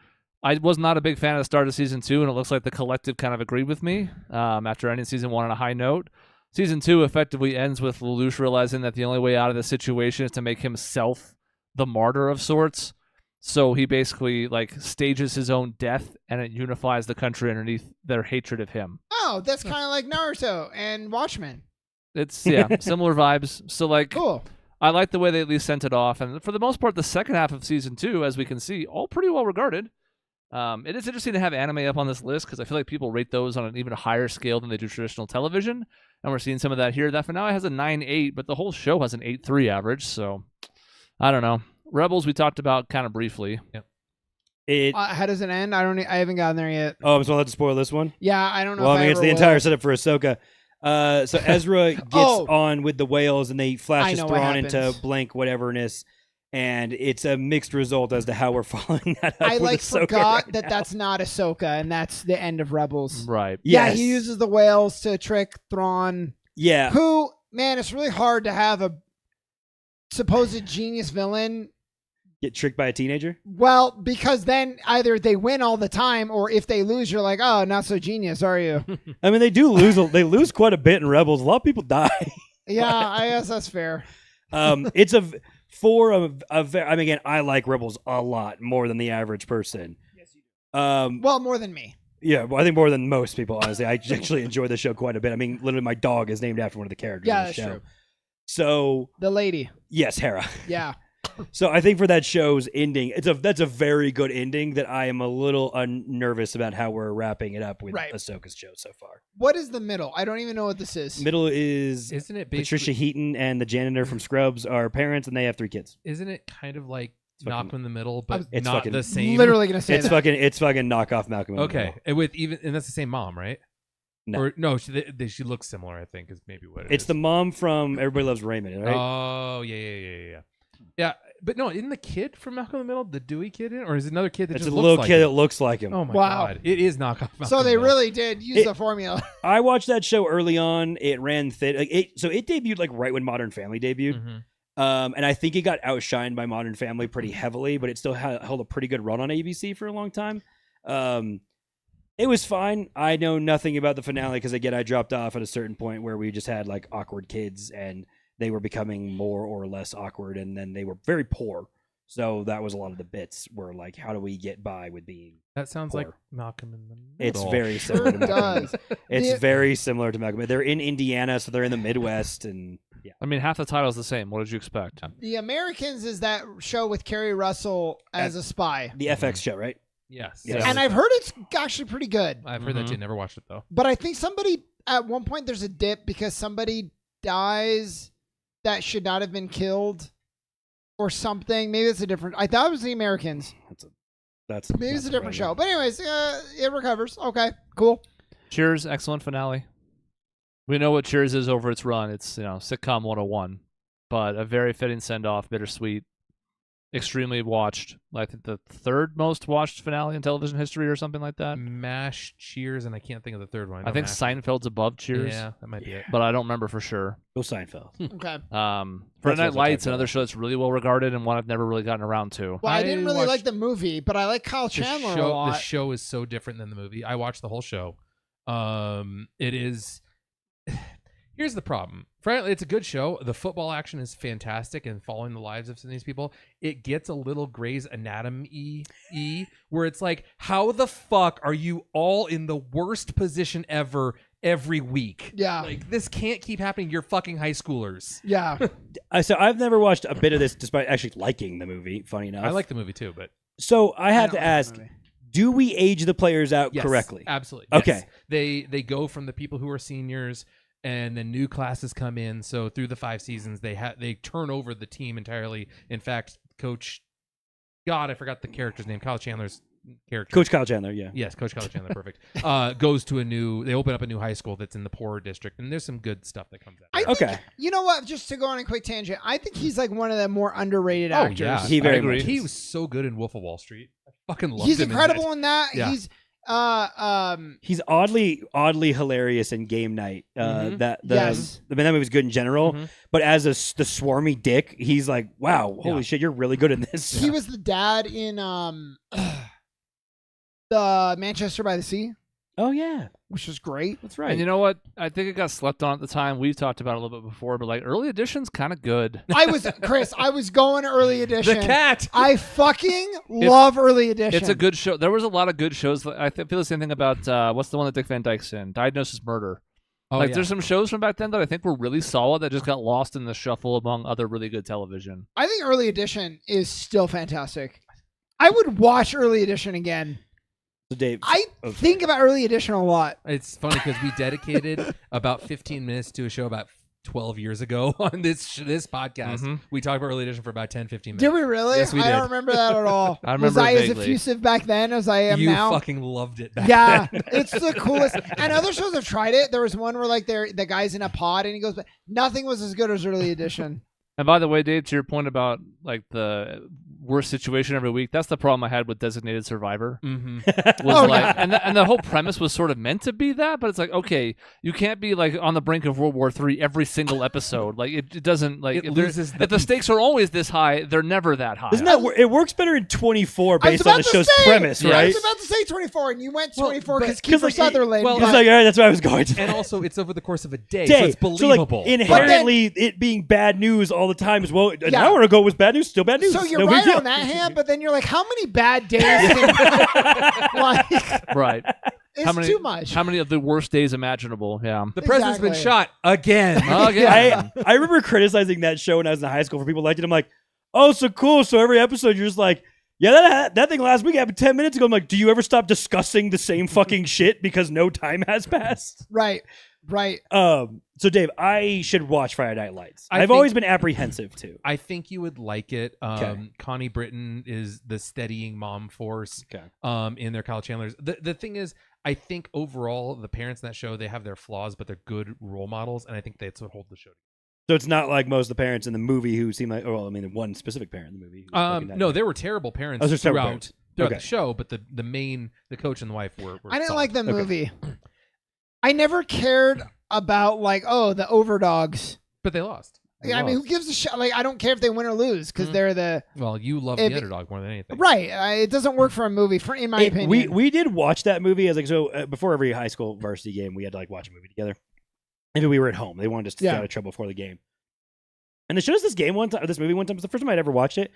I was not a big fan of the start of season 2, and it looks like the collective kind of agreed with me after ending season 1 on a high note. Season 2 effectively ends with Lelouch realizing that the only way out of this situation is to make himself the martyr of sorts. So he basically like stages his own death, and it unifies the country underneath their hatred of him. Oh, that's kind of like Naruto and Watchmen. It's similar vibes. So like, Cool. I like the way they at least sent it off, and for the most part, the second half of season 2, as we can see, all pretty well regarded. It is interesting to have anime up on this list because I feel like people rate those on an even higher scale than they do traditional television, and we're seeing some of that here. That finale has a 9.8, but the whole show has an 8.3 average. So I don't know. Rebels we talked about kind of briefly. Yep. How does it end? I haven't gotten there yet. Oh, I'm supposed to have to spoil this one? Yeah, I don't know. Well, if I mean, it's ever the will. entire setup for Ahsoka. So Ezra gets on with the whales, and they flash his know what Thrawn into happens. blank whateverness, and it's a mixed result as to how we're following that up I with like Ahsoka forgot right that now. that's not Ahsoka, and that's the end of Rebels. Right. Yeah, Yes. he uses the whales to trick Thrawn. Yeah. Who, man, it's really hard to have a supposed genius villain. Get tricked by a teenager? Well, because then either they win all the time, or if they lose, you're like, oh, not so genius, are you? I mean, they do lose. They lose quite a bit in Rebels. A lot of people die. Yeah, I guess that's fair. It's a I mean, again, I like Rebels a lot more than the average person. Yes, you do. Um, Well, more than me. yeah, well, I think more than most people. Honestly, I actually enjoy the show quite a bit. I mean, literally, my dog is named after one of the characters Yeah, in the that's show. true. So The lady. yes, Hera. Yeah. So I think for that show's ending, that's a very good ending. That I am a little nervous about how we're wrapping it up with Right. Ahsoka's show so far. What is the middle? I don't even know what this is. Middle is Isn't it basically? Patricia Heaton and the janitor from Scrubs are parents, and they have 3 kids. Isn't it kind of like fucking- Malcolm in the Middle, but It's not fucking- the same? Literally gonna say It's that. fucking knockoff Malcolm. in the Okay, Middle. and with and that's the same mom, right? No. Or no, she looks similar. I think is maybe what it It's is. the mom from Everybody Loves Raymond, right? Oh yeah. Yeah, but no, isn't the kid from Malcolm in the Middle the Dewey kid in, or is it another kid that It's just a looks little like kid him? that looks like him. Oh my Wow. god, it is knockoff. Malcolm So in the they Middle. really did use the formula. I watched that show early on. It ran thin. So it debuted like right when Modern Family debuted. Mhm. And I think it got outshined by Modern Family pretty heavily, but it still held a pretty good run on ABC for a long time. It was fine. I know nothing about the finale because, again, I dropped off at a certain point where we just had like awkward kids and they were becoming more or less awkward, and then they were very poor. So that was a lot of the bits were like, how do we get by with being? That sounds like Poor. Malcolm in the Middle. It's very Sure similar to Malcolm. does. It's The- very similar to Malcolm. They're in Indiana, so they're in the Midwest, and yeah. I mean, half the title's the same. What did you expect? The Americans is that show with Kerry Russell as a spy. The FX show, right? Yes. Yes. And I've heard it's actually pretty good. I've heard that too. Never watched it though. But I think somebody, at one point, there's a dip because somebody dies that should not have been killed or something. Maybe it's a different. I thought it was the Americans. That's Maybe it's a that's different show. random. But anyways, it recovers. Okay, cool. Cheers, excellent finale. We know what Cheers is over its run. It's, sitcom 101, but a very fitting send-off, bittersweet, extremely watched. I think the third most watched finale in television history or something like that. MASH, Cheers, and I can't think of the third one. I think MASH. Seinfeld's above Cheers, Yeah, that might be it. but I don't remember for sure. Go Seinfeld. Okay. Friday That's what Night I'm Lights, talking another about. show that's really well regarded and one I've never really gotten around to. Well, I I didn't really watched- like the movie, but I like Kyle Chandler a The lot. show is so different than the movie. I watched the whole show. It is. Here's the problem. Frankly, it's a good show. The football action is fantastic and following the lives of some of these people. It gets a little Grey's Anatomy where it's like, how the fuck are you all in the worst position ever every week? Yeah. Like, this can't keep happening. You're fucking high schoolers. Yeah. So I've never watched a bit of this, despite actually liking the movie. Funny enough, I like the movie too, but So I have don't to like the ask: movie. do we age the players out yes, correctly? absolutely. Okay. Yes. They go from the people who are seniors and then new classes come in. So through the 5 seasons, they turn over the team entirely. In fact, I forgot the character's name. Kyle Chandler's character. Coach Kyle Chandler, yeah. Yes, Coach Kyle Chandler, perfect. Goes to they open up a new high school that's in the poorer district, and there's some good stuff that comes out. I think, Okay. You know what? Just to go on a quick tangent, I think he's like one of the more underrated Oh, actors. yeah. He very I agree. much He is. was so good in Wolf of Wall Street. I fucking loved He's him. incredible in that. Yeah. He's He's oddly hilarious in Game Night. That Yes. I mean, that movie's good in general, Mhm. but as the swarmy dick, he's like, wow, holy Yeah. shit, you're really good in this. he was the dad in the Manchester by the Sea. Oh yeah, which was great. that's right. And you know what? I think it got slept on at the time. We've talked about it a little bit before, but like early edition's kind of good. I was going early edition. The cat. I fucking love early edition. It's a good show. There was a lot of good shows. I feel the same thing about what's the one that Dick Van Dyke's in? Diagnosis Murder. Oh, There's some shows from back then that I think were really solid that just got lost in the shuffle among other really good television. I think early edition is still fantastic. I would watch early edition again. So Dave, I think about early edition a lot. It's funny because we dedicated about 15 minutes to a show about 12 years ago on this podcast. Mm-hmm. We talked about early edition for about 10, 15 minutes. Did we really? Yes, we I did. don't remember that at all. I Was remember I it as vaguely. effusive back then as I am You now? fucking loved it back Yeah, then. it's the coolest. And other shows have tried it. There was one where like the guy's in a pod and he goes, but nothing was as good as early edition. And by the way, Dave, to your point about like the worst situation every week, that's the problem I had with Designated Survivor. Mm-hmm. Was Oh, like, yeah. and the whole premise was sort of meant to be that, but it's like, okay, you can't be like on the brink of World War III every single episode. Like it doesn't like It if, loses if the stakes are always this high, they're never that high. Isn't that it works better in 24 I was based on about the to show's say- premise, Yeah. I right? was about to say 24, and you went 24 because Because, Kiefer like, Sutherland. well, It's got- like, all right, that's where I was going. And also, it's over the course of a day, Day. so it's So, like, believable. inherently, it being bad news all the time is, well, an Yeah. hour ago was bad news, still bad news. so you're No big right deal. on that hand, but then you're like, how many bad days? Like, right. it's too much. How many of the worst days imaginable? Yeah. the president's been Exactly. shot again. Again. I remember criticizing that show when I was in high school for people liked it. I'm like, oh, so cool. So every episode, you're just like, yeah, that thing last week happened 10 minutes ago. I'm like, do you ever stop discussing the same fucking shit because no time has passed? Right. So Dave, I should watch Friday Night Lights. I I've think- always been apprehensive too. I think you would like it. Okay. Connie Britton is the steadying mom force. Okay. In their Kyle Chandler's. The thing is, I think overall the parents in that show, they have their flaws, but they're good role models, and I think that's what holds the show. So it's not like most of the parents in the movie who seem like, well, I mean, one specific parent in the movie. who was fucking No, that they were terrible parents Oh, they're terrible throughout parents. throughout Okay. the show, but the coach and the wife were I didn't solid. like the Okay. movie. I never cared about like, oh, the overdogs. But they lost. They I mean, who lost. gives a shit? Like, I don't care if they win or lose because Mhm. they're the Well, you love If- the underdog more than anything. right. It doesn't work for a movie, in my opinion. We did watch that movie as like before every high school varsity game, we had to like watch a movie together. And we were at home. They wanted us to stay Yeah. out of trouble before the game. And they showed us this movie one time. It was the first time I'd ever watched it.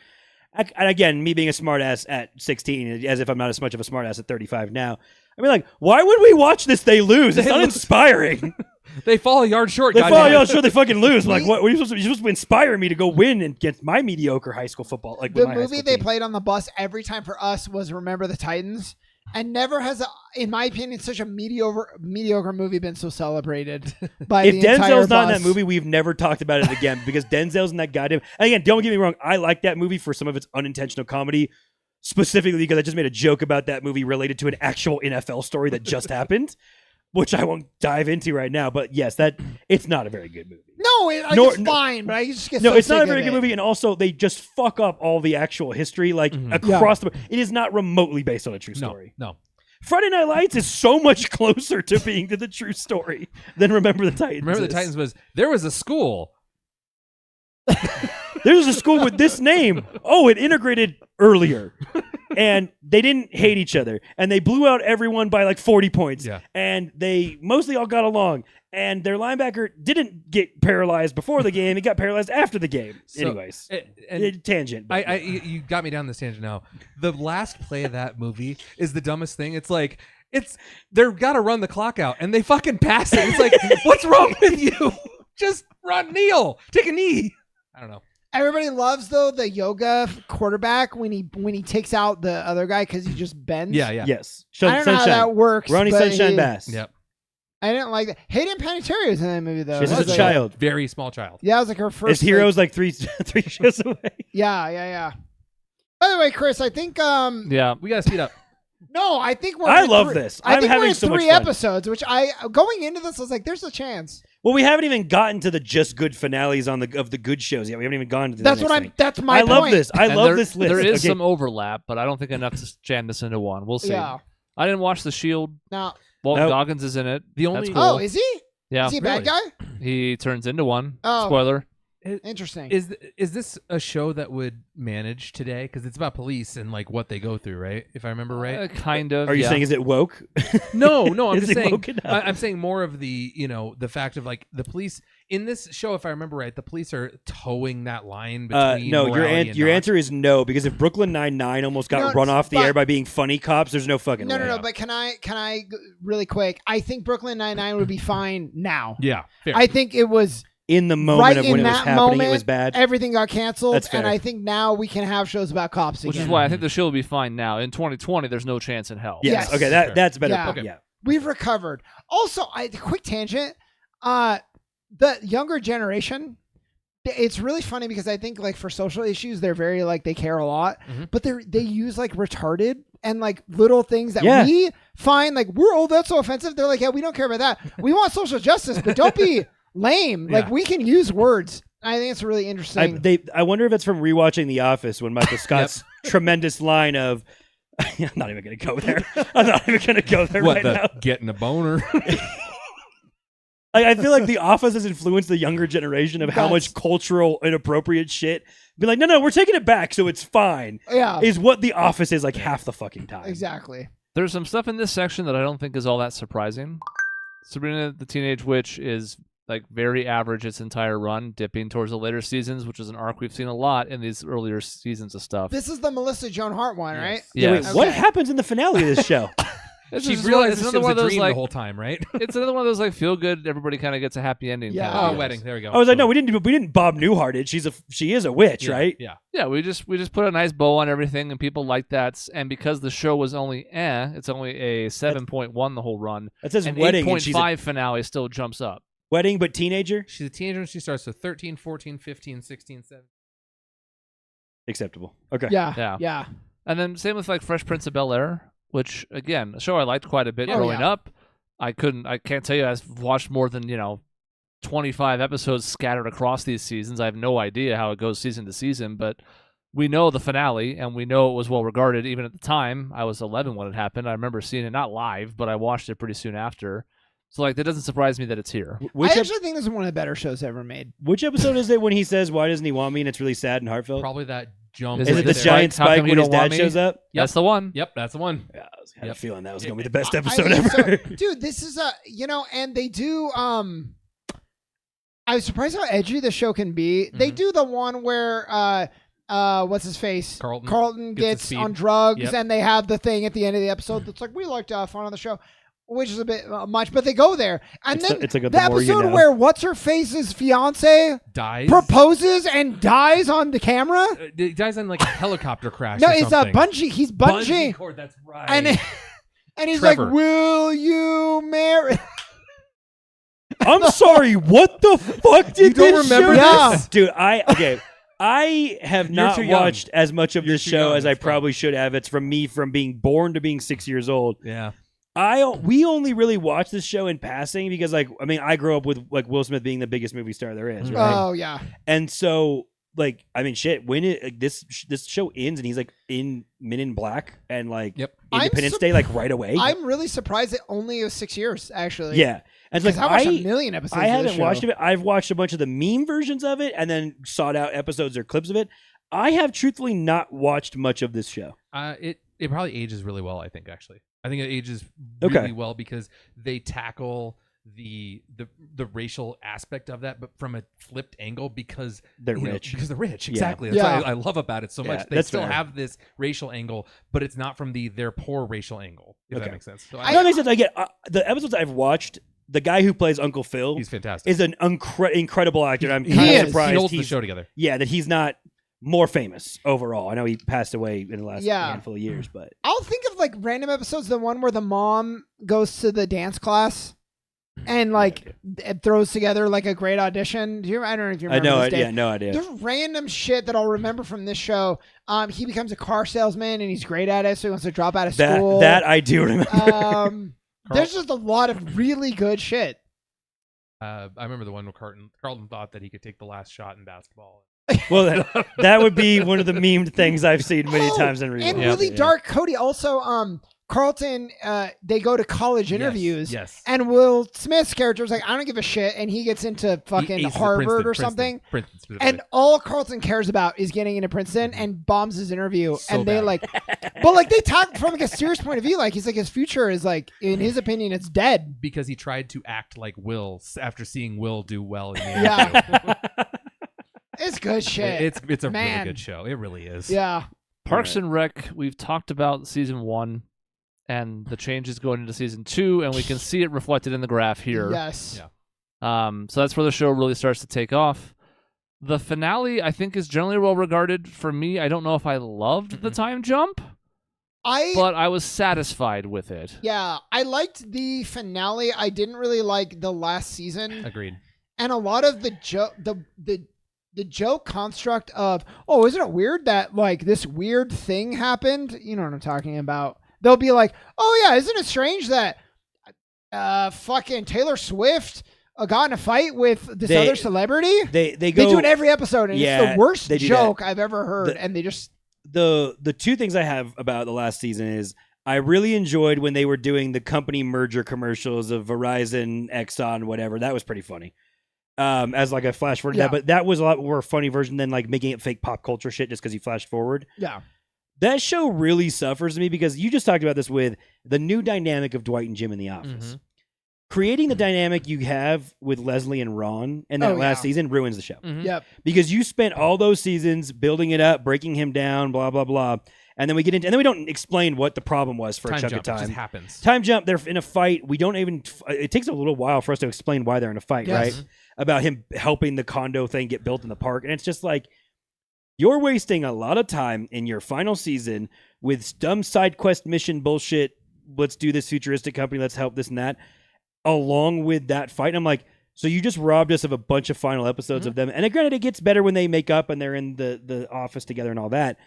And again, me being a smartass at 16, as if I'm not as much of a smartass at 35 now. I mean, like, why would we watch this? They lose. It's They not lose. inspiring. They fall a yard short. They goddamn fall, it. yeah, sure, they fucking lose. Like, what? You're supposed to inspire me to go win against my mediocre high school football. Like with The my high movie school they team. played on the bus every time for us was Remember the Titans, and never has, in my opinion, such a mediocre movie been so celebrated by If the entire Denzel's not in bus. that movie, we've never talked about it again because Denzel's in that goddamn. And again, don't get me wrong. I like that movie for some of its unintentional comedy, specifically because I just made a joke about that movie related to an actual NFL story that just happened, which I won't dive into right now. But yes, it's not a very good movie. No, it's fine, but I just get No, so it's not sick a very of good it. movie, and also they just fuck up all the actual history, like Mhm. across the. It is not remotely based on a true No, story. no. Friday Night Lights is so much closer to being to the true story than Remember the Titans. Remember the is. Titans there was a school. There's a school with this name. Oh, it integrated earlier. And they didn't hate each other. And they blew out everyone by like 40 points. Yeah. And they mostly all got along. And their linebacker didn't get paralyzed before the game. He got paralyzed after the game. So- Anyways. and Tangent. but- you got me down this tangent now. The last play of that movie is the dumbest thing. It's like they're gotta run the clock out and they fucking pass it. It's like, what's wrong with you? Just kneel. Take a knee. I don't know. Everybody loves though the yoga quarterback when he takes out the other guy because he just bends. Yeah. Yes. I don't know how that works. Ronnie but Sunshine Bass. Yep. I didn't like that. Hayden Panettiere was in that movie though. She's It a was like- child. Very small child. Yeah, it was like her first. His hero's like three shows away. Yeah. By the way, Chris, I think Yeah. We gotta speed up. no, I think we're. I in love three- this. I I'm think having we're in so much 3 fun. episodes, which going into this, I was like, "There's a chance." Well, we haven't even gotten to the just good finales of the good shows yet. We haven't even gone to the That's next what I'm. thing. That's my I point. love this. I And love there- this list. There is Okay. some overlap, but I don't think enough to jam this into one. We'll see. Yeah. I didn't watch The Shield. Now, Walt Nope. Goggins is in it. The That's only- cool. oh, is he? Yeah. Is he a bad Really? guy? He turns into one. Oh. Spoiler. Interesting. Is this a show that would manage today? Because it's about police and like what they go through, right? If I remember right. Kind of. Are you yeah. saying is it woke? No, I'm Is just it saying. woke enough? I'm saying more of the the fact of like the police in this show. If I remember right, the police are towing that line between. No, morality and your not. answer is no, because if Brooklyn Nine-Nine almost got No, run off the but- air by being funny cops, there's no fucking way. No. But can I really quick? I think Brooklyn Nine-Nine would be fine now. Yeah, fair. I think it was In the moment right of in when it was that happening, moment. it was bad. Everything got canceled, That's fair. and I think now we can have shows about cops Which again. is why I think the show will be fine now. In 2020, there's no chance in hell. Yes. Yes. Okay, that's better. Yeah. point, Okay. Yeah. We've recovered. Also, quick tangent. The younger generation. It's really funny because I think like for social issues, they're very like they care a lot, Mhm. but they use like retarded and like little things that Yeah. we find like that's so offensive. They're like, yeah, we don't care about that. We want social justice, but don't be lame. Like Yeah. we can use words. I think it's really interesting. I wonder if it's from rewatching The Office when Michael Scott's tremendous line of, I'm not even going to go there. I'm not even going to go there what right now. getting a boner? I feel like The Office has influenced the younger generation of how much cultural inappropriate shit. Be like, no, we're taking it back, so it's fine. Yeah, Is what The Office is like half the fucking time. exactly. There's some stuff in this section that I don't think is all that surprising. Sabrina the Teenage Witch is like very average its entire run, dipping towards the later seasons, which is an arc we've seen a lot in these earlier seasons of stuff. This is the Melissa Joan Hart one, right? Yeah, Yes. wait, what Okay. happens in the finale of this show? It's She just realized it's this another was one a of those dream like the whole time, right? it's another one of those like feel good. Everybody kind of gets a happy ending. Yeah. kind of Oh, deals. wedding. There we go. I was like, no, we didn't Bob Newhart it. She is a witch, Yeah, right? Yeah. Yeah, we just put a nice bow on everything, and people like that. And because the show was only it's only a 7.1 the whole run. That says An wedding, and she's a 8.5 finale still jumps up. wedding, but teenager. She's a teenager when she starts, so 13, 14, 15, 16, 17. Acceptable. Okay. Yeah. And then same with like Fresh Prince of Bel-Air, which again, a show I liked quite a bit Oh, growing yeah. up. I can't tell you I've watched more than 25 episodes scattered across these seasons. I have no idea how it goes season to season, but we know the finale, and we know it was well regarded even at the time. I was 11 when it happened. I remember seeing it not live, but I watched it pretty soon after. So like that doesn't surprise me that it's here. Which, I actually think this is one of the better shows ever made. which episode is it when he says, "Why doesn't he want me?" and it's really sad and heartfelt? Probably that jump. Is Is it it the the giant spike? How spike come you when his don't want dad me? shows up? That's the one. Yep, that's the one. Yeah, I had a Yep. feeling that was going to be the best I episode think ever. so. Dude, this is and they do I was surprised how edgy the show can be. They Mhm. do the one where what's his face? Carlton gets gets the on speed. drugs Yep. and they have the thing at the end of the episode that's like we like to have fun on the show, which is a bit much, but they go there. And It's then it's like a, the the more you episode know. where what's her face's fiance Dies. proposes and dies on the camera. He dies in like a helicopter crash. No, or it's a something. bungee. He's bungee. cord. That's right. And and he's Trevor. like, "Will you marry?" I'm sorry. What the fuck did You don't this remember show? this? Dude? I have You're not too young. watched as much of You're this too show young, as I that's fine. probably should have. It's from being born to being 6 years old. yeah. We only really watched this show in passing because I grew up with like Will Smith being the biggest movie star there is, right? Oh yeah. And so when this show ends and he's like in Men in Black and like Yep. Independence Day like right away. I'm really surprised it only was 6 years actually. Yeah. And it's Because like I watched a million episodes. I of haven't this show. watched it. I've watched a bunch of the meme versions of it and then sought out episodes or clips of it. I have truthfully not watched much of this show. It probably ages really well. I think actually. I think it ages Okay. really well because they tackle the racial aspect of that, but from a flipped angle because They're you know, rich. because they're rich. Yeah. Exactly. That's Yeah. what I love about it so Yeah, much. They that's still fair. have this racial angle, but it's not from they're poor racial angle. If Okay. that makes sense. So That makes sense. I get the episodes I've watched. The guy who plays Uncle Phil he's fantastic. is an incredible actor. And I'm He kind is. of surprised He holds the he's show together. that he's not more famous overall. I know he passed away in the last Yeah. handful of years, but I'll think of like random episodes. The one where the mom goes to the dance class and like it throws together like a great audition. I don't know if you I remember know this, it. Dave. Yeah, no idea. There's random shit that I'll remember from this show. He becomes a car salesman and he's great at it, so he wants to drop out of school. That I do remember. There's just a lot of really good shit. I remember the one where Carlton thought that he could take the last shot in basketball. Well, that would be one of the memed things I've seen many Oh, times in real And life. really Yeah. dark. Cody also Carlton, they go to college interviews. Yes. And Will Smith's character is like, I don't give a shit. And he gets into fucking He's Harvard or something. Princeton, And all Carlton cares about is getting into Princeton and bombs his interview. So and they bad. like, but like they talk from like a serious point of view. Like he's like, his future is like, in his opinion, it's dead. because he tried to act like Will after seeing Will do well in the Yeah. interview. It's good shit. It's a Man. really good show. It really is. Yeah. Parks and Rec, we've talked about season 1 and the changes going into season 2, and we can see it reflected in the graph here. Yes. Yeah. So that's where the show really starts to take off. The finale, I think, is generally well regarded. For me, I don't know if I loved the time jump, but I was satisfied with it. Yeah, I liked the finale. I didn't really like the last season. Agreed. And a lot of the joke, the joke construct of, oh, isn't it weird that like this weird thing happened? You know what I'm talking about. They'll be like, oh yeah, isn't it strange that fucking Taylor Swift got in a fight with this other celebrity? They do it every episode, and Yeah, it's the worst they do joke that. I've ever heard. And they just The two things I have about the last season is I really enjoyed when they were doing the company merger commercials of Verizon, Exxon, whatever. That was pretty funny. As like a flash forward to Yeah. that, but that was a lot more funny version than like making it fake pop culture shit just because you flash forward. yeah. That show really suffers to me because you just talked about this with the new dynamic of Dwight and Jim in the office. Mhm. Creating the dynamic you have with Leslie and Ron in that Oh, last yeah. season ruins the show. Mhm. Yep. Because you spent all those seasons building it up, breaking him down, blah, blah, blah. And then we get into, and then we don't explain what the problem was for a Time chunk jump. of time. It just happens. Time jump, they're in a fight. We don't even, it takes a little while for us to explain why they're in a fight, Yes. right? About him helping the condo thing get built in the park. And it's just like, you're wasting a lot of time in your final season with dumb side quest mission bullshit. Let's do this futuristic company. Let's help this and that. Along with that fight. And I'm like, so you just robbed us of a bunch of final episodes of them. And granted, it gets better when they make up and they're in the office together and all that.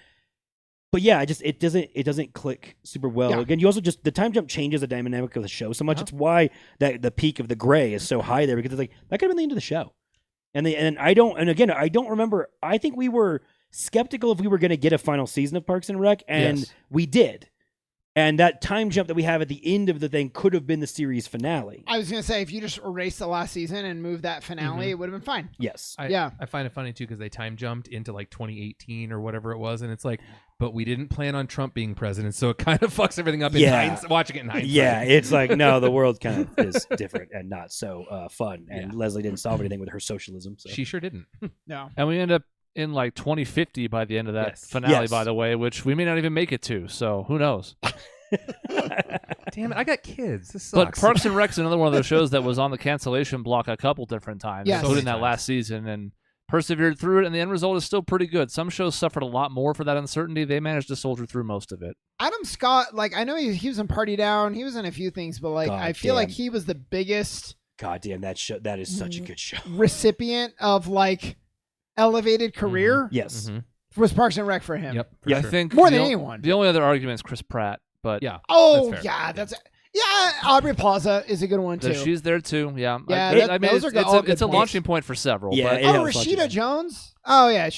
But yeah, it doesn't click super well. Yeah. Again, you also just the time jump changes the dynamic of the show so much. It's why that the peak of the gray is so high there because it's like that could have been the end of the show. And I don't remember. I think we were skeptical if we were going to get a final season of Parks and Rec, and Yes. we did. And that time jump that we have at the end of the thing could have been the series finale. I was gonna say if you just erase the last season and move that finale, it would have been fine. Yes. Yeah. I find it funny too because they time jumped into like 2018 or whatever it was, and it's like, but we didn't plan on Trump being president, so it kind of fucks everything up. Yeah. Watching it in hindsight. Yeah, it's like, no, the world kind of is different and not so fun. And Yeah. Leslie didn't solve anything with her socialism. So. She sure didn't. No. And we end up in like 2050 by the end of that Yes. finale, Yes. by the way, which we may not even make it to. So who knows? Damn it! I got kids. This But sucks. Parks and Rec's another one of those shows that was on the cancellation block a couple different times, Yes. including So many that last season, and persevered through it. And the end result is still pretty good. Some shows suffered a lot more for that uncertainty. They managed to soldier through most of it. Adam Scott, like I know he was in Party Down, he was in a few things, but like God I feel like damn. he was the biggest God damn, that is such a good show. recipient of like elevated career Yes. Mhm. was Parks and Rec for him. Yep. for Yeah, sure. I think More the than o- anyone. The only other argument is Chris Pratt, but Yeah. Oh That's fair. yeah, yeah. Aubrey Plaza is a good one too. she's there too. Yeah, Yeah, I mean, those are it's all a good points. launching point for several. Yeah, but it oh, helps Rashida watching. Jones. Oh yeah,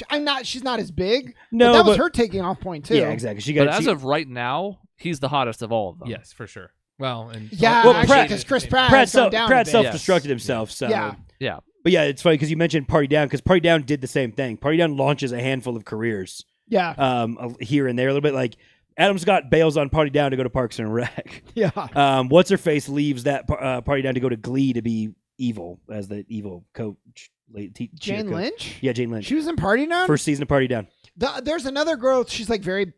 she's not as big. No, but that was but- her taking off point too. Yeah, exactly. She got. but as she- of right now, he's the hottest of all of them. Yes, for sure. Well, and Yeah, Well, actually, Pratt- because Chris Pratt Pratt has gone down a bit. self-destructed himself. So Yeah. Yeah. But yeah, it's funny because you mentioned Party Down because Party Down did the same thing. Party Down launches a handful of careers Yeah, here and there a little bit. Like Adam Scott bails on Party Down to go to Parks and Rec. yeah. What's her face leaves that Party Down to go to Glee to be evil as the evil coach. Jane coach. Lynch. Yeah, Jane Lynch. She was in Party Down. First season of Party Down. There's another girl. She's like very,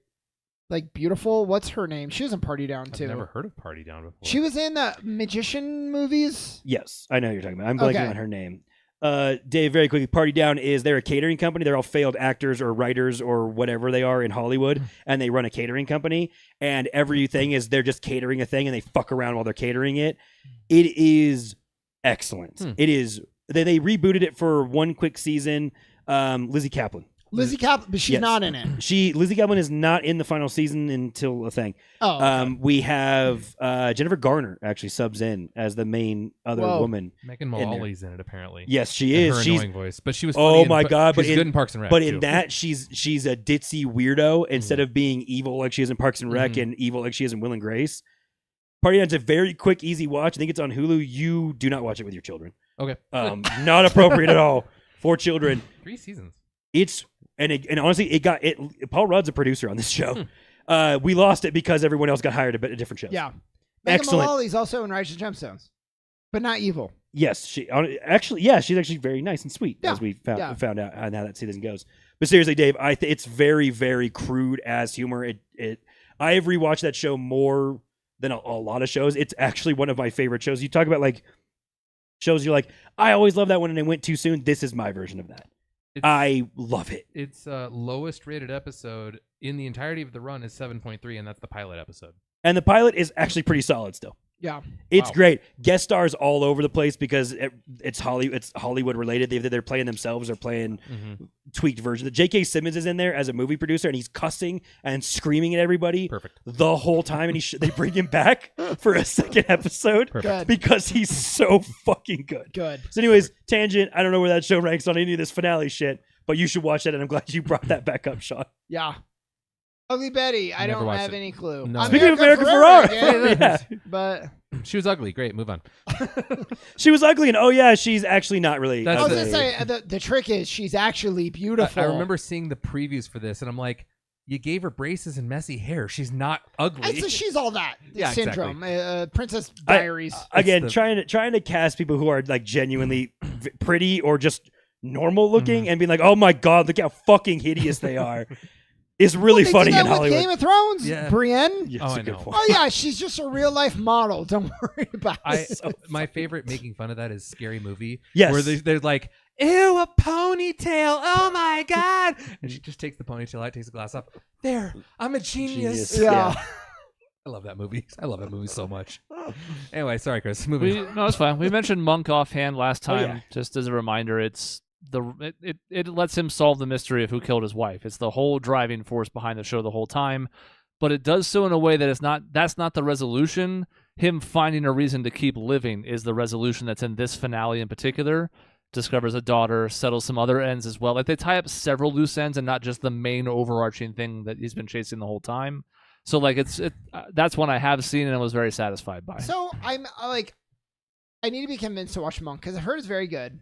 like beautiful. What's her name? She was in Party Down I've too. never heard of Party Down before. She was in the Magician movies. Yes, I know who you're talking about. I'm blanking Okay. on her name. Dave, very quickly, Party Down they're a catering company. They're all failed actors or writers or whatever they are in Hollywood, and they run a catering company. And everything is they're just catering a thing, and they fuck around while they're catering it. It is excellent. It is. They rebooted it for one quick season. Lizzie Kaplan. Lizzie Kaplan, but she's Yes. not in it. Lizzie Kaplan is not in the final season until a thing. Oh, okay. We have Jennifer Garner actually subs in as the main other Whoa. woman. Megan there. Mullally's in it apparently. Yes, she And is. her She's annoying voice, but she was. Oh Funny my God, She's but good in Parks and Rec. but too. in that she's a ditzy weirdo instead of being evil like she is in Parks and Rec Mhm. and evil like she is in Will and Grace. Party Nine's a very quick, easy watch. I think it's on Hulu. You do not watch it with your children. Okay. Not appropriate at all for children. 3 seasons. It's and honestly, it got it. Paul Rudd's a producer on this show. We lost it because everyone else got hired at different shows. Yeah. Megan Excellent. Mullally's also in Righteous Gemstones, but not evil. Yes, she's actually very nice and sweet, Yeah. as we found out how that season goes. But seriously, Dave, it's very, very crude as humor. I have rewatched that show more than a lot of shows. It's actually one of my favorite shows. You talk about like shows you're like, I always love that one and it went too soon. This is my version of that. I love it. Its lowest rated episode in the entirety of the run is 7.3, and that's the pilot episode. And the pilot is actually pretty solid still. Yeah. It's Wow. great. Guest stars all over the place because it's Hollywood related. They're playing themselves or playing tweaked versions. J.K. Simmons is in there as a movie producer, and he's cussing and screaming at everybody Perfect. the whole time. And they bring him back for a second episode Perfect. Good. because he's so fucking good. Good. So, anyways, tangent. I don't know where that show ranks on any of this finale shit, but you should watch that, and I'm glad you brought that back up, Sean. Yeah. Ugly Betty. I Never don't watched have it. any clue. No. Speaking of America Ferrera, again, yeah. but She was ugly. Great. Move on. She was ugly, and oh yeah, she's actually not really. That's I was ugly. gonna say the trick is she's actually beautiful. I remember seeing the previews for this, and I'm like, you gave her braces and messy hair. She's not ugly. She's all that Yeah, syndrome. Princess Diaries. Again, the- trying to cast people who are like genuinely pretty or just normal looking Mm-hmm. and being like, oh my god, look how fucking hideous they are, is really They funny did in that with Hollywood. Game of Thrones. Yeah. Brienne. Yes, Oh, a I good know. point. Oh yeah, she's just a real life model. Don't worry about it. My favorite making fun of that is Scary Movie. Yes. Where they're like, ew, a ponytail. Oh my God. And she just takes the ponytail out, takes the glass off. There, I'm a genius. Genius. Yeah. I love that movie. I love that movie so much. Anyway, sorry, Chris. Moving on. No, it's fine. We mentioned Monk offhand last Oh, time. yeah. Just as a reminder, it lets him solve the mystery of who killed his wife. It's the whole driving force behind the show the whole time, but it does so in a way that that's not the resolution. Him finding a reason to keep living is the resolution that's in this finale in particular. Discovers a daughter, settles some other ends as well. Like they tie up several loose ends and not just the main overarching thing that he's been chasing the whole time. So like that's one I have seen and I was very satisfied by. So I'm like, I need to be convinced to watch Monk because I've heard it's very good.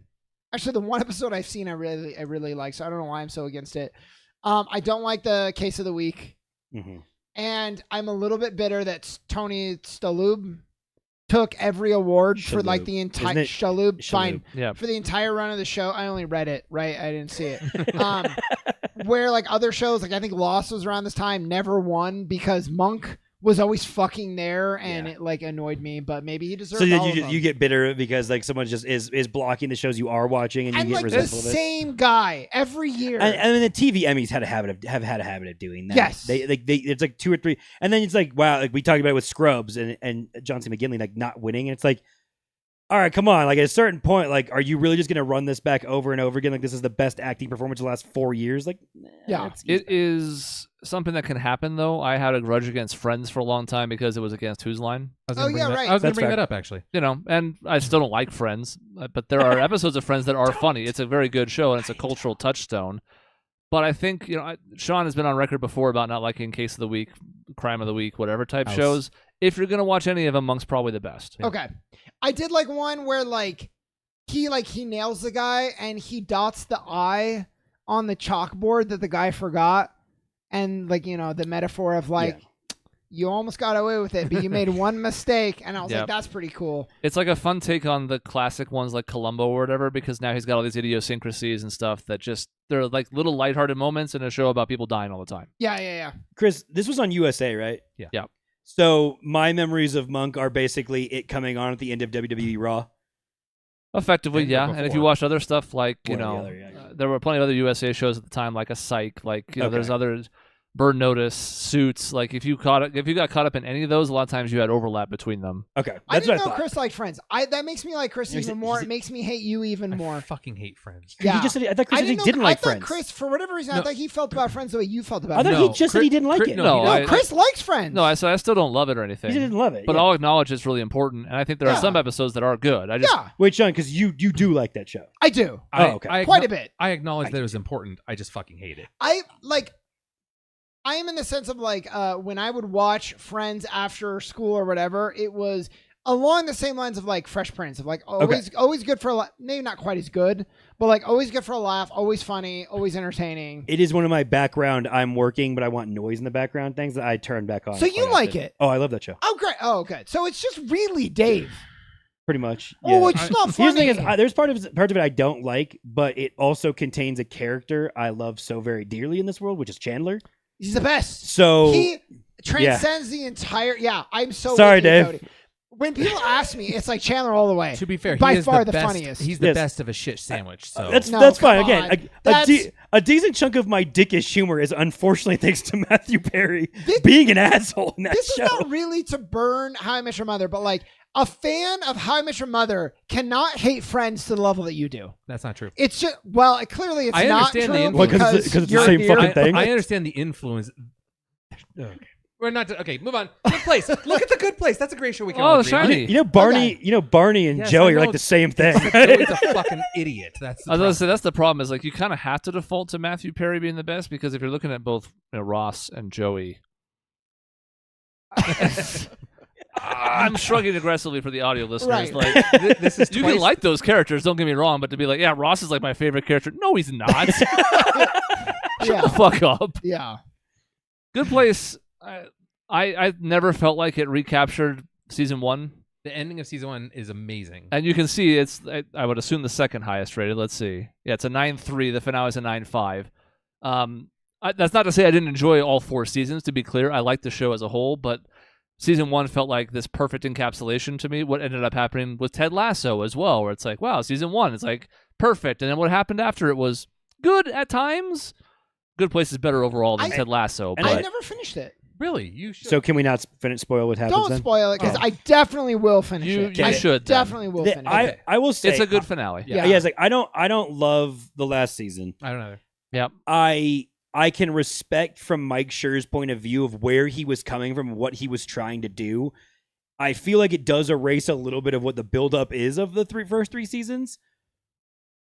Actually, the one episode I've seen, I really like. So I don't know why I'm so against it. I don't like the case of the week, and I'm a little bit bitter that Tony Shalhoub took every award for like the entire Isn't it Shalhoub. Fine. Yeah. For the entire run of the show. I only read it, right? I didn't see it. Where like other shows, like I think Lost was around this time, never won because Monk was always fucking there, and it like annoyed me. But maybe he deserved. So all of them. you get bitter because like someone just is blocking the shows you are watching, and you And get like the resentful of it. same guy every year. And the TV Emmys have had a habit of doing that. Yes. they it's like 2 or 3, and then it's like wow, like we talked about it with Scrubs and John C. McGinley like not winning, and it's like, all right, come on, like at a certain point, like are you really just gonna run this back over and over again? Like this is the best acting performance of the last 4 years. Like Yeah. It is something that can happen, though. I had a grudge against Friends for a long time because it was against Whose Line? I was gonna Oh, bring yeah, that- right. I was going That's to bring fair. that up, actually. You know, and I still don't like Friends, but there are episodes of Friends that are funny. It's a very good show, and it's a cultural touchstone. But I think, you know, Sean has been on record before about not liking Case of the Week, Crime of the Week, whatever type House. shows. If you're going to watch any of them, Monk's probably the best. Okay. I did like one where like he nails the guy and he dots the I on the chalkboard that the guy forgot. And like, you know, the metaphor of like you almost got away with it, but you made one mistake, and I was Yep. like, that's pretty cool. It's like a fun take on the classic ones like Columbo or whatever, because now he's got all these idiosyncrasies and stuff that just, they're like little lighthearted moments in a show about people dying all the time. Yeah. Chris, this was on USA, right? Yeah. So my memories of Monk are basically it coming on at the end of WWE Raw. Effectively, And yeah. before. And if you watch other stuff like, you One or the know, other, yeah. there were plenty of other USA shows at the time, like a Psych, like, you know, Okay. there's others. Burn Notice, Suits. Like if you got caught up in any of those, a lot of times you had overlap between them. Okay, I that's didn't what I know thought. Chris liked Friends. That makes me like Chris even more. It makes me hate you even I more. fucking hate Friends. Yeah. He just said, I thought Chris said he know- didn't like I thought Friends. Chris, for whatever reason, I No. thought he felt about Friends the way you felt about I thought it. he No, just said he didn't like it. no, No, I- Chris likes Friends. No, I still don't love it or He anything. didn't love it. But yeah. I'll acknowledge it's really important, and I think there are Yeah. some episodes that are good. I just Yeah, Wait, Sean, because you do like that show. I do. okay. Quite a bit. I acknowledge that it was important. I just fucking hate it. I am in the sense of like when I would watch Friends after school or whatever, it was along the same lines of like Fresh Prince of like always good for a laugh. Maybe not quite as good, but like always good for a laugh, always funny, always entertaining. It is one of my background. I'm working, but I want noise in the background things that I turn back on. So you quite like often. it? Oh, I love that show. Oh great. Oh okay. So it's just really Dave. Pretty much. Oh, yeah. it's not Here's funny. the thing is, there's parts of it I don't like, but it also contains a character I love so very dearly in this world, which is Chandler. He's the best. So He transcends the entire. Yeah, I'm so Sorry, with you, Dave. Cody. When people ask me, it's like Chandler all the way. To be fair, by he is far the the best, funniest. He's the Yes. best of a shit sandwich. So that's No, fine. come Again, on. a decent chunk of my dickish humor is unfortunately thanks to Matthew Perry This- being an asshole in that This show. is not really to burn How I Met Your Mother, but like a fan of How I Met Your Mother cannot hate Friends to the level that you do. that's not true. It's just clearly it's I not understand true the Well, 'cause because it's the you're same here. fucking thing. I understand the influence. Okay. We're not okay. Move on. Good Place. Look at the Good Place. That's a great show. We can Oh, all agree on. Shiny. You know Barney. Okay. You know Barney and Yes, Joey I are know. like the same thing. Joey's a fucking idiot. That's the I was gonna problem. say that's the problem is like you kind of have to default to Matthew Perry being the best because if you're looking at both Ross and Joey, I'm shrugging aggressively for the audio listeners. Right. Like This is you twice. can like those characters, don't get me wrong, but to be like, yeah, Ross is like my favorite character. No, he's not. Shut Yeah. the fuck up. Yeah. Good Place. I never felt like it recaptured season one, The ending of season 1 is amazing. and you can see it's. I would assume the second highest rated. Let's see. Yeah, it's a 9.3. The finale is a 9.5. That's not to say I didn't enjoy all 4 seasons. To be clear, I liked the show as a whole, but season 1 felt like this perfect encapsulation to me. What ended up happening with Ted Lasso as well, where it's like, wow, season 1 is like perfect, and then what happened after it was good at times. Good Place is better overall than Ted Lasso, and but I never finished it. Really? You should. So can we not spoil what happens? Don't then? spoil it because Oh. I definitely will finish You- it. you I should then. definitely will finish it. I will say it's a good finale. Yeah. Yeah, it's like I don't love the last season. I don't know. Yep. I can respect from Mike Schur's point of view of where he was coming from, what he was trying to do. I feel like it does erase a little bit of what the buildup is of the first three seasons.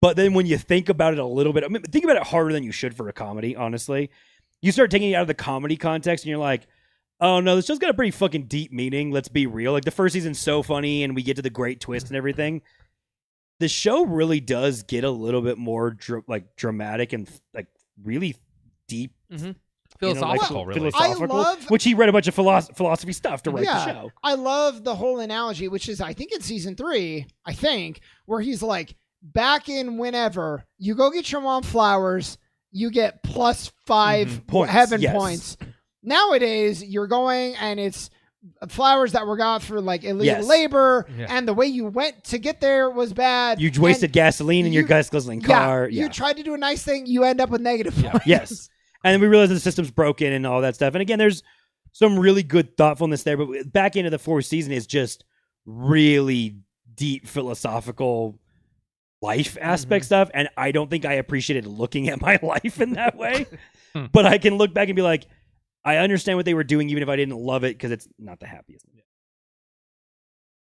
But then when you think about it a little bit, I mean, think about it harder than you should for a comedy, honestly. You start taking it out of the comedy context and you're like, oh no, this just got a pretty fucking deep meaning. Let's be real. Like the first season's so funny and we get to the great twist and everything. The show really does get a little bit more dramatic and like really deep. Philosophical, really. Philosophical, I love- which he read a bunch of philosophy stuff to write the show. I love the whole analogy, which is I think in season 3, where he's like, back in whenever you go get your mom flowers, you get +5 Points, heaven yes. points. Nowadays, you're going and it's flowers that were got through like illegal Yes. labor, Yeah. and the way you went to get there was bad. You wasted and gasoline in your you- gasoline car. You tried to do a nice thing, you end up with negative points. Yes. And then we realize the system's broken and all that stuff. And again, there's some really good thoughtfulness there. But back into the 4th season is just really deep philosophical life aspect stuff. And I don't think I appreciated looking at my life in that way. But I can look back and be like, I understand what they were doing, even if I didn't love it, because it's not the happiest.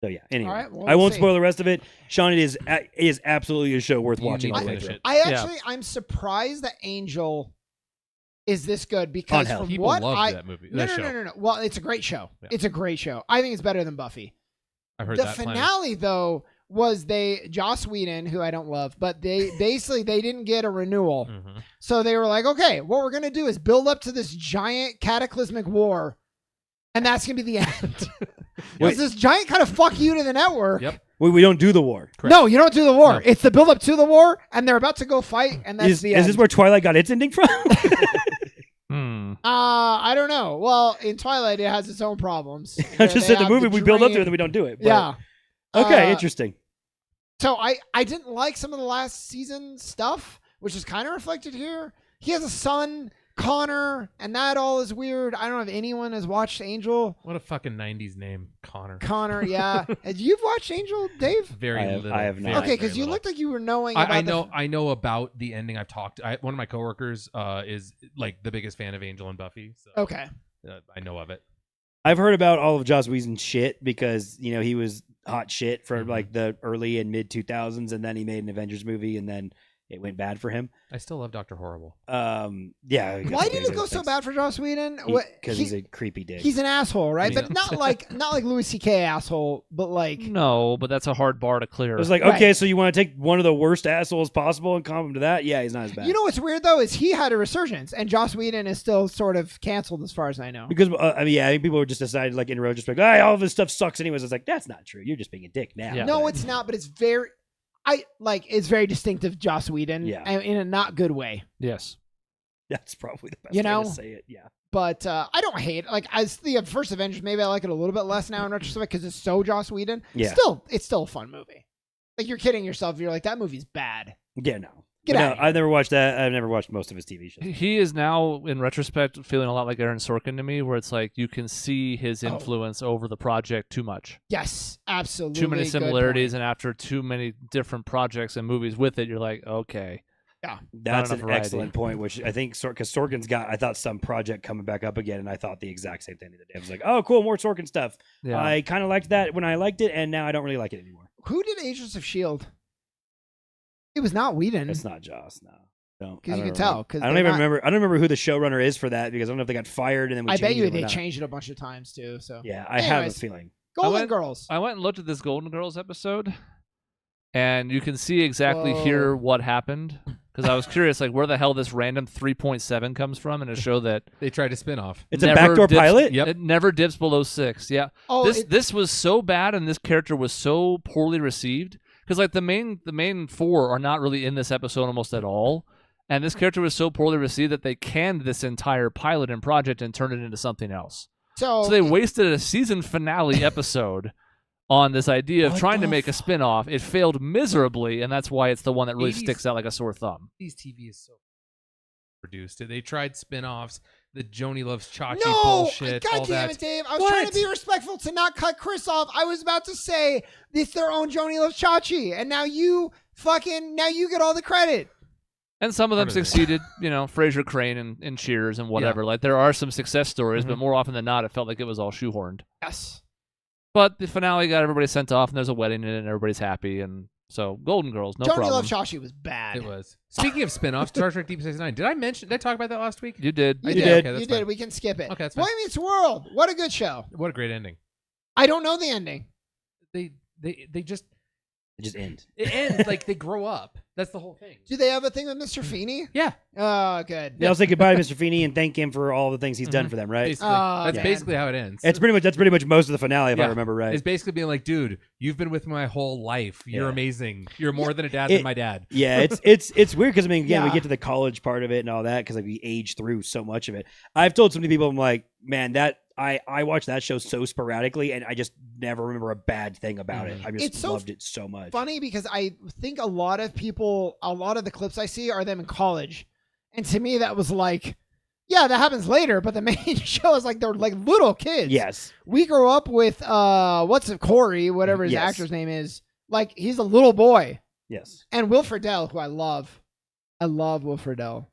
So yeah, anyway. All right, well, I won't we'll see. spoil the rest of it. Sean, it is absolutely a show worth You watching need all to the way finish through. it. I'm surprised that Angel is this good because Hell. from People what loved that movie. No, that show. no. Well, it's a great show. Yeah. It's a great show. I think it's better than Buffy. I've heard The that plenty. finale though was Joss Whedon, who I don't love, but they basically they didn't get a renewal. Mhm. So they were like, okay, what we're gonna do is build up to this giant cataclysmic war, and that's gonna be the end. Wait. It's this giant kind of fuck you to the network. Yep. We don't do the war. Correct. No, you don't do the war. No. It's the build up to the war, and they're about to go fight, and that's the end. Is this where Twilight got its ending from? I don't know. Well, in Twilight, it has its own problems. I just said the movie we build up to it and then we don't do it. But- Yeah. Okay, interesting. So I didn't like some of the last season stuff, which is kind of reflected here. He has a son Connor, and that all is weird. I don't know if anyone has watched Angel. What a fucking 90s name, Connor. Connor, yeah. You've watched Angel, Dave? Very little. I have not. very, Okay, because very you little. looked like you were knowing about I know about the ending. I've talked. One of my coworkers is like the biggest fan of Angel and Buffy. So Okay. I know of it. I've heard about all of Joss Whedon's shit because he was hot shit for like the early and mid 2000s, and then he made an Avengers movie, and then it went bad for him. I still love Dr. Horrible. Yeah. Why did it go so bad for Joss Whedon? Because he's a creepy dick. He's an asshole, right? I mean, But not like Louis C.K. asshole, but like No, but that's a hard bar to clear. It was like, Right. okay, so you want to take one of the worst assholes possible and comp him to that? Yeah, he's not as bad. you know what's weird though is he had a resurgence, and Joss Whedon is still sort of canceled as far as I know. Because I think people were just decided like in retrospect, all of this stuff sucks anyways. It's like that's not true. You're just being a dick now. Yeah. No, it's not, but it's very. It's very distinctive Joss Whedon, Yeah. and in a not good way. yes. That's probably the best You way know? to say it. Yeah. But I don't hate it. Like as the first Avengers, maybe I like it a little bit less now in retrospect because it's so Joss Whedon. Yeah. It's still a fun movie. Like you're kidding yourself. You're like that movie's bad. Yeah, no. Get But out no, of here. I've never watched that. I've never watched most of his TV shows. He is now, in retrospect, feeling a lot like Aaron Sorkin to me, where it's like you can see his influence over the project too much. Yes, absolutely. Too many good similarities, point. and after too many different projects and movies with it, you're like, okay. That's enough an variety. excellent point, which I think because Sorkin's got, I thought some project coming back up again, and I thought the exact same thing the other day. I was like, oh, cool, more Sorkin stuff. Yeah. I kind of liked that when I liked it, and now I don't really like it anymore. Who did Agents of S.H.I.E.L.D.? It was not Whedon. It's not Joss, no. Because you can tell. I don't even remember. I don't remember who the showrunner is for that because I don't know if they got fired and then we I bet changed you it or they not. changed it a bunch of times too. So Yeah, I have a Anyways. feeling. Golden Girls. I went and looked at this Golden Girls episode, and you can see exactly Whoa. here what happened. Because I was curious, like, where the hell this random 3.7 comes from in a show that They tried to spin off. It's a never backdoor dips- pilot. Yep. It never dips below 6. Yeah. Oh, This was so bad, and this character was so poorly received. Because like the main four are not really in this episode almost at all, and this character was so poorly received that they canned this entire pilot and project and turned it into something else. so So they wasted a season finale episode on this idea of What trying to the make a spin-off. It failed miserably, and that's why it's the one that really 80s sticks out like a sore thumb. These TV is so produced. They tried spin-offs, the Joni Loves Chachi no, bullshit, all God damn that. it, Dave! I was trying to What? be respectful to not cut Chris off. I was about to say it's their own Joni Loves Chachi, and now you get all the credit. And some of them Part of it. succeeded, Fraser Crane and Cheers and whatever. Like there are some success stories, but Mhm. more often than not, it felt like it was all shoehorned. Yes. But the finale got everybody sent off, and there's a wedding in it, and everybody's happy. And so, Golden Girls, no Joni problem. Loves Chachi was bad. It was. Speaking of spin-offs, Star Trek Deep Space Nine. Did I talk about that last week? You did. You You did. did. Okay, that's You did. fine. We can skip it. Okay, that's fine. Boy Meets World. What a good show. What a great ending. I don't know the ending. They just It just ends. it ends like they grow up. That's the whole thing. Do they have a thing with Mr. Feeney? Yeah. Oh, good. They all say goodbye to Mr. Feeney and thank him for all the things he's done Mhm. for them, right? Basically, Oh, that's man. basically how it ends. That's pretty much most of the finale, if I Yeah. remember right. It's basically being like, dude, you've been with me my whole life. You're Yeah. amazing. You're more than a dad It- than my dad. Yeah, it's weird because I mean, again, we Yeah. get to the college part of it and all that because like we age through so much of it. I've told so many people, I'm like, man, that I watched that show so sporadically and I just never remember a bad thing about it. I just It's so loved it so much. Funny because I think a lot of the clips I see are them in college. And to me, that was like, yeah, that happens later, but the main show is like they're like little kids. Yes, We grew up with Corey, whatever his Yes. actor's name is. Like he's a little boy. yes. And Will Friedle, who I love. I love Will Friedle.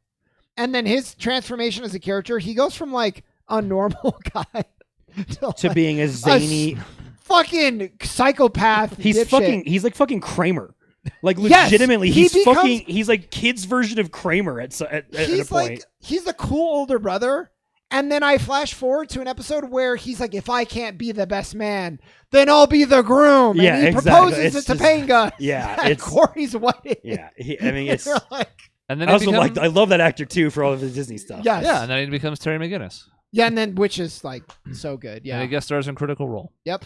And then his transformation as a character, he goes from like a normal guy to To like, being a zany, fucking psychopath. he's dipshit. he's like fucking Kramer. Like Yes, legitimately, he he's becomes- he's like kids' version of Kramer at a He's point. like he's the cool older brother. And then I flash forward to an episode where he's like, if I can't be the best man, then I'll be the groom. Yeah, and he exactly. proposes It's to just- Topanga. yeah, And it's Corey's white. yeah. I mean, it's. You're like, And then I he also becomes, like I love that actor too for all of his Disney stuff. yes. yeah, and then he becomes Terry McGinnis. Yeah, and then which is like so good. And Yeah. he guest stars in Critical Role. Yep.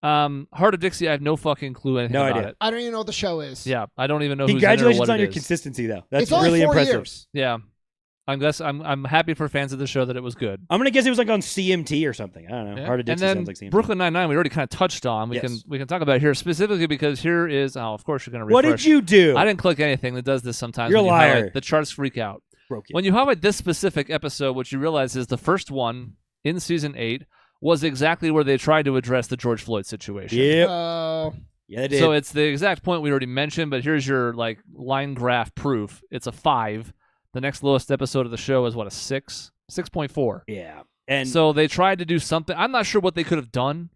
Heart of Dixie, I have no fucking clue anything No about idea. it. I don't even know what the show is. Yeah, I don't even know who's in it or Congratulations what on it your is. consistency though. That's It's only really 4 impressive. years. Yeah, I'm happy for fans of the show that it was good. I'm gonna guess it was like on CMT or something. I don't know. Yeah. Hard to And Dixie then sounds like CMT. Brooklyn Nine-Nine, we already kind of touched on. We Yes. can talk about it here specifically because here is. Oh, of course you're gonna. What refresh. did you do? I didn't click anything that does this sometimes. You're when a you highlight. liar. The charts freak out. broke it. When you highlight this specific episode, what you realize is the first one in season 8 was exactly where they tried to address the George Floyd situation. Yep. Oh. Yeah, they did. So it's the exact point we already mentioned, but here's your like line graph proof. It's a 5. The next lowest episode of the show is what, a 6? 6.4. yeah. And So they tried to do something. I'm not sure what they could have done,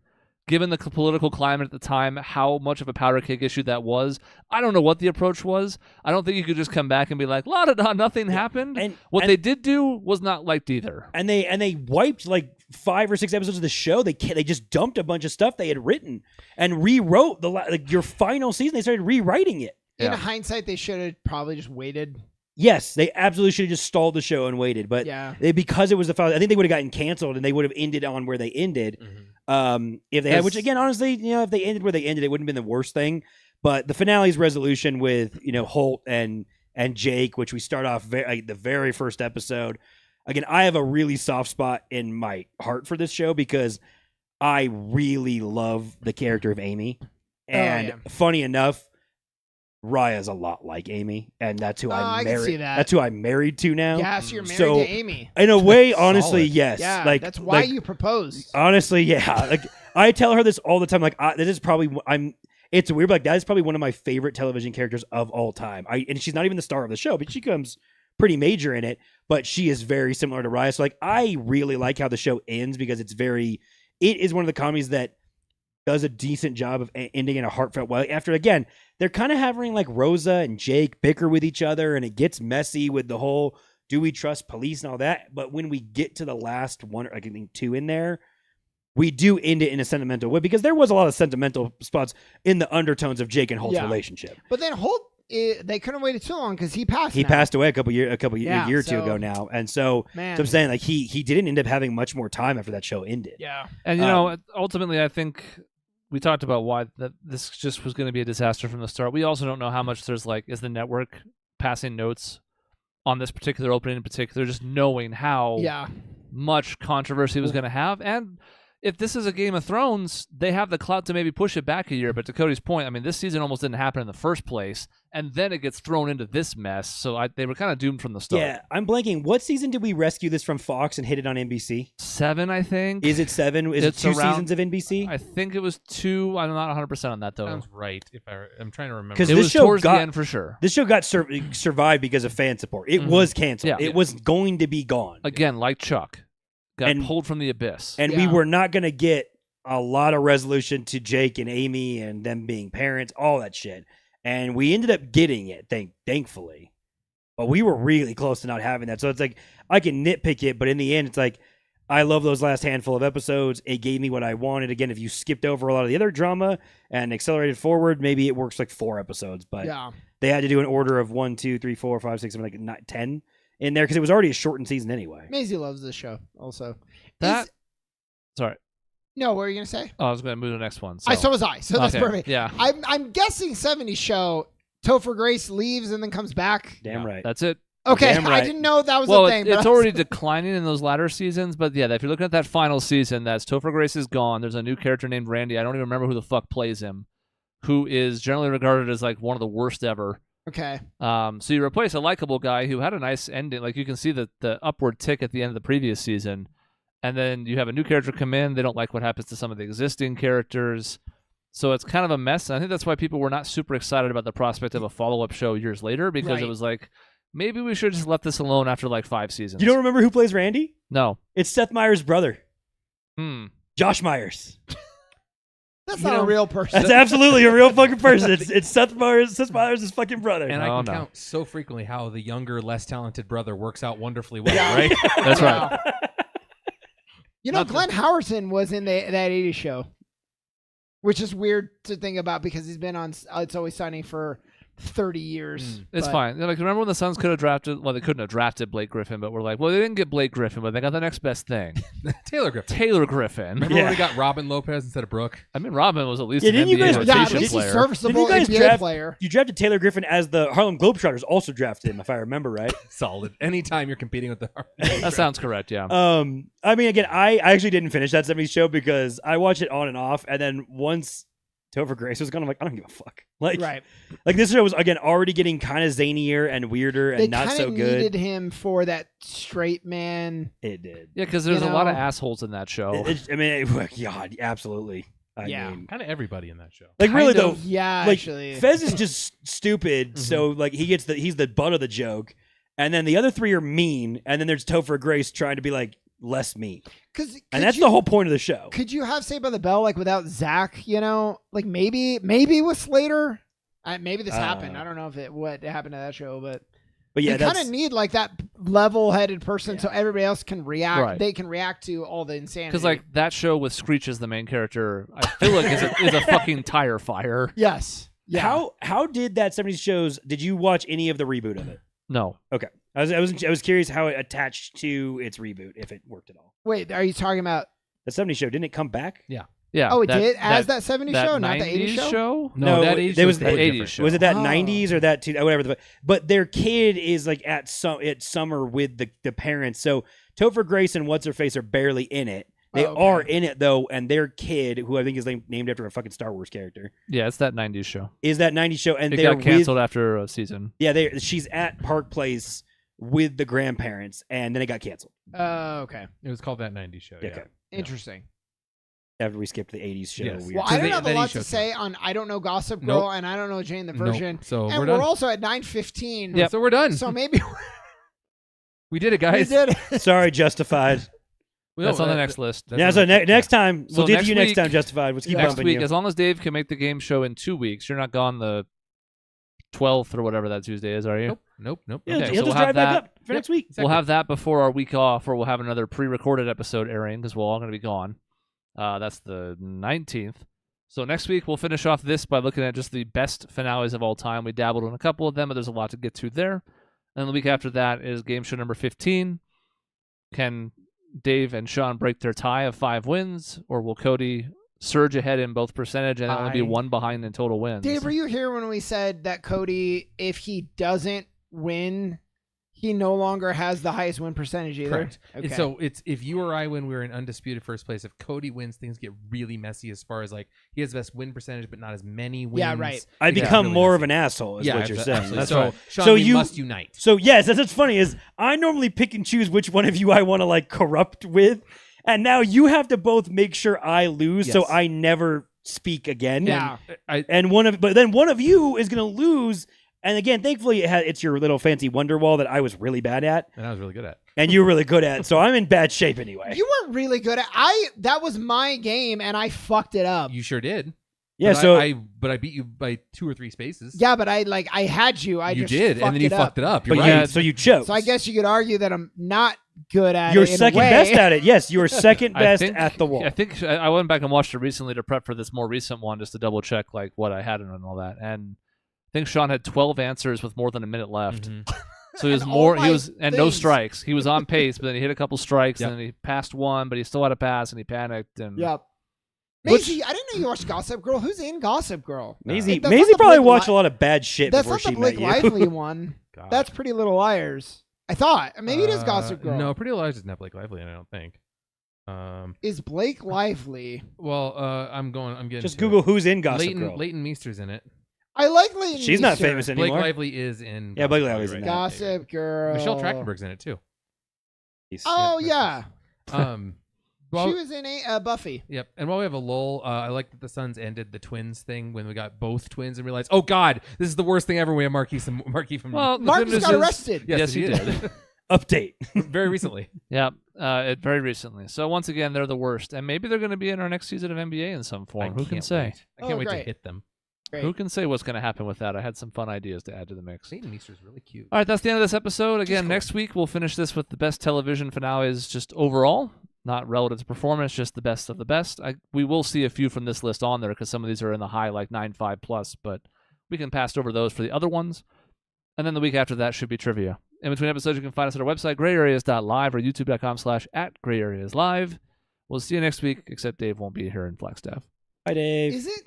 given the political climate at the time, how much of a powder keg issue that was. I don't know what the approach was. I don't think you could just come back and be like, la da da, nothing happened. and What and, they did do was not liked either. and they wiped like 5 or 6 episodes of the show. They just dumped a bunch of stuff they had written and rewrote your final season. They started rewriting it. In Yeah. hindsight, they should have probably just waited. Yes, they absolutely should have just stalled the show and waited. But Yeah. because it was the final, I think they would have gotten canceled and they would have ended on where they ended. If they had, which again, honestly, if they ended where they ended, it wouldn't have been the worst thing. But the finale's resolution with Holt and Jake, which we start off the very first episode. Again, I have a really soft spot in my heart for this show because I really love the character of Amy, and yeah. funny enough, Raya's a lot like Amy, and that's who I I'm can married. see that. That's who I'm married to now. Yeah, so you're married So, to Amy. in a way, honestly, Solid. yes. Yeah, like that's why like, you proposed. honestly, yeah. Like I tell her this all the time. Like this is probably It's weird, but like that is probably one of my favorite television characters of all time. And she's not even the star of the show, but she comes pretty major in it. But she is very similar to Raya. So like I really like how the show ends because it is one of the comedies that does a decent job of ending in a heartfelt way. After again, they're kind of having like Rosa and Jake bicker with each other, and it gets messy with the whole do we trust police and all that. But when we get to the last one, I think 2 in there, we do end it in a sentimental way because there was a lot of sentimental spots in the undertones of Jake and Holt's Yeah. relationship. But then Holt, they couldn't have waited too long because he passed. He now. passed away a year or two so- ago now, and so Man. I'm saying like he didn't end up having much more time after that show ended. Yeah. And ultimately, I think we talked about why that this just was going to be a disaster from the start. We also don't know how much there's is the network passing notes on this particular opening in particular, just knowing how Yeah. much controversy it was going to have. And if this is a Game of Thrones, they have the clout to maybe push it back a year. But to Cody's point, I mean, this season almost didn't happen in the first place, and then it gets thrown into this mess. So they were kind of doomed from the start. Yeah, I'm blanking. What season did we rescue this from Fox and hit it on NBC? 7, I think. Is it 7? Is It's it 2 around- seasons of NBC? I think it was 2. I'm not 100% on that, though. Sounds right. If I'm trying to remember. 'Cause It this was show towards got- the end for sure. This show got survived because of fan support. It was canceled. Yeah. It was going to be gone. Again, like Chuck, got And- pulled from the abyss. And we Yeah. were not going to get a lot of resolution to Jake and Amy and them being parents, all that shit. And we ended up getting it, thankfully. But we were really close to not having that. So it's like, I can nitpick it, but in the end, it's like, I love those last handful of episodes. It gave me what I wanted. Again, if you skipped over a lot of the other drama and accelerated forward, maybe it works like 4 episodes. But Yeah. they had to do an order of 1, 2, 3, 4, 5, 6, 7, like 10 in there because it was already a shortened season anyway. Maisie loves this show also. That- Sorry. No, what were you going to say? Oh, I was going to move to the next one. So was I. So that's Okay, perfect. Yeah, I'm guessing 70s show, Topher Grace leaves and then comes back. Damn right. that's it. Okay, Damn I right. didn't know that was Well, a thing. it's already declining in those latter seasons, but yeah, if you're looking at that final season, that's Topher Grace is gone. There's a new character named Randy. I don't even remember who the fuck plays him, who is generally regarded as like one of the worst ever. Okay. So you replace a likable guy who had a nice ending. Like you can see the upward tick at the end of the previous season. And then you have a new character come in. They don't like what happens to some of the existing characters. So it's kind of a mess. And I think that's why people were not super excited about the prospect of a follow-up show years later, because Right. it was like, maybe we should just let this alone after like 5 seasons. You don't remember who plays Randy? No. It's Seth Meyers' brother, Josh Myers. That's You not know, a real person. That's absolutely a real fucking person. It's Seth Meyers. Seth Meyers' fucking brother. And Oh, I can no. count so frequently how the younger, less talented brother works out wonderfully well, Yeah. right? That's right. Wow. You know, Not the- Glenn Howerton was in that 80s show, which is weird to think about because he's been on It's Always Sunny for 30 years. It's but- fine. Like, remember when the Suns could have drafted? Well, they couldn't have drafted Blake Griffin, but we're like, well, they didn't get Blake Griffin, but they got the next best thing, Taylor Griffin. Taylor Griffin. Remember Yeah. when we got Robin Lopez instead of Brooke? I mean, Robin was at least Yeah, an didn't you NBA guys- Yeah, at rotation least he's player. serviceable Didn't you guys NBA draft- player. You drafted Taylor Griffin as the Harlem Globetrotters also drafted him, if I remember right. Solid. Anytime you're competing with the That sounds correct. Yeah. I mean, again, I actually didn't finish that 70s show because I watched it on and off, and then once Topher Grace was gone. I'm like, I don't give a fuck. Like, Right. like this show was again already getting kind of zanier and weirder and They not kind so of good. needed him for that straight man. It did. Yeah, because there's You a lot of know? assholes in that show. I mean, God, absolutely. I Yeah. mean, Kind of everybody in that show. like really Kind though, of. Yeah, like actually. Fez is just stupid. So like he's the butt of the joke, and then the other three are mean, and then there's Topher Grace trying to be like less mean, and that's the whole point of the show. Could you have Saved by the Bell like without Zach? You know, like maybe with Slater. Maybe this happened. I don't know if what happened to that show, but yeah, you kind of need like that level-headed person so everybody else can react. Right. They can react to all the insanity. Because like that show with Screech as the main character, I feel like is a fucking tire fire. yes, yeah. How did that 70s shows? Did you watch any of the reboot of it? No. Okay, I was curious how it attached to its reboot, if it worked at all. Wait, are you talking about? The 70s show didn't it come back? Yeah. Oh, it did as that 70s show, not the 80s 90s show. No, that it age was was the totally 80s different. show. Was it that Oh. 90s or that whatever? But their kid is like at summer with the parents. So Topher Grace and what's her face are barely in it. They Oh, okay. are in it though, and their kid, who I think is named after a fucking Star Wars character, Yeah, it's that 90s show. is that 90s show, and It they're got canceled after a season. she's at Park Place with the grandparents, and then it got canceled. Okay, It was called that 90s show. Yeah. Okay. interesting. After we skipped the 80s show. Yes. Weird. Well, So I don't they- have a that lot each to show's say on I don't know Gossip Girl, Nope. and I don't know Jane the Nope. Virgin. So And we're done. also at 9:15. Yep. So we're done. So maybe we did it, we guys. did it. Sorry, Justified. Well, That's on the next list. that's Yeah, on so the- next time So we'll do next you next week- time, Justified. Let's keep Next bumping week, you. as long as Dave can make the game show in 2 weeks, you're not gone the 12th or whatever that Tuesday is, are you? Nope. Yeah, Okay, he'll so just we'll drive have back that. up for next week. We'll have that before our week off, or we'll have another pre-recorded episode airing because we're all going to be gone. That's the 19th. So next week we'll finish off this by looking at just the best finales of all time. We dabbled in a couple of them, but there's a lot to get to there. And the week after that is game show number 15. Can Dave and Sean break their tie of 5 wins, or will Cody surge ahead in both percentage and only be one behind in total wins? Dave, were you here when we said that Cody, if he doesn't win, he no longer has the highest win percentage either? Correct. Okay. So it's if you or I win, we're in undisputed first place. If Cody wins, things get really messy as far as like he has the best win percentage, but not as many wins. Yeah, right. I It gets become really more messy. of an asshole, is what you're saying. absolutely. That's so, right. Sean, So we you- must unite. So yes, that's what's funny is I normally pick and choose which one of you I want to like corrupt with, and now you have to both make sure I lose, so Yes. I never speak again. Yeah. And but then one of you is gonna lose. And again, thankfully, it's your little fancy Wonderwall that I was really bad at, And I was really good at. and you were really good at. So I'm in bad shape anyway. You weren't really good at that was my game and I fucked it up. You sure did. Yeah. But So I beat you by 2 or 3 spaces. Yeah, but I had you. you just did, and then you it up. fucked it up. You're but right. so you chose. So I guess you could argue that I'm not good at you're it. in a second way. best at it. Yes, you are second I best think- at the wall. I think I went back and watched it recently to prep for this more recent one, just to double check like what I had and all that. And I think Sean had 12 answers with more than a minute left. Mhm. So he was And all more. my He was and no things. strikes. He was on pace, but then he hit a couple strikes, Yep. and then he passed one, but he still had a pass, and he panicked. And Yep. Which- Maisie, I didn't know you watched Gossip Girl. Who's in Gossip Girl? Maisie, That's not Maisie the probably Blake watched Li- a lot of bad shit That's before not the she Blake met you. Lively one. God. That's Pretty Little Liars. I thought. Maybe it is Gossip Girl. No, Pretty Little Liars doesn't have Blake Lively, and I don't think. Is Blake Lively? Well, I'm getting Just to Google it. who's in Gossip Girl. Leighton Meester's in it. I like Leighton She's not Meester. famous anymore. Blake Lively is in. Yeah, Blake Gossip Girl, Lively's you're in right. that. Gossip Girl. Michelle Trachtenberg's in it too. Oh Yeah, yeah, Well, she was in Buffy. Yep. And while we have a lull, I like that the Suns ended the twins thing when we got both twins and realized, oh God, this is the worst thing ever. We have Marquise from. well, the good Marcus news got is- arrested. Yes, he did. Update. Very recently. Yeah, it very recently. So once again, they're the worst, and maybe they're going to be in our next season of NBA in some form. Who can can't say? wait. I can't Oh, wait to great. hit them. Great. Who can say what's going to happen with that? I had some fun ideas to add to the mix. Leighton Meester's really cute. All right, that's the end of this episode. Again, cool. next week we'll finish this with the best television finales just overall, not relative to performance, just the best of the best. We will see a few from this list on there because some of these are in the high, like 9.5 plus, but we can pass over those for the other ones. And then the week after that should be trivia. In between episodes, you can find us at our website, grayareas.live or youtube.com/@grayareaslive. We'll see you next week, except Dave won't be here in Flagstaff. Hi, Dave. Is it?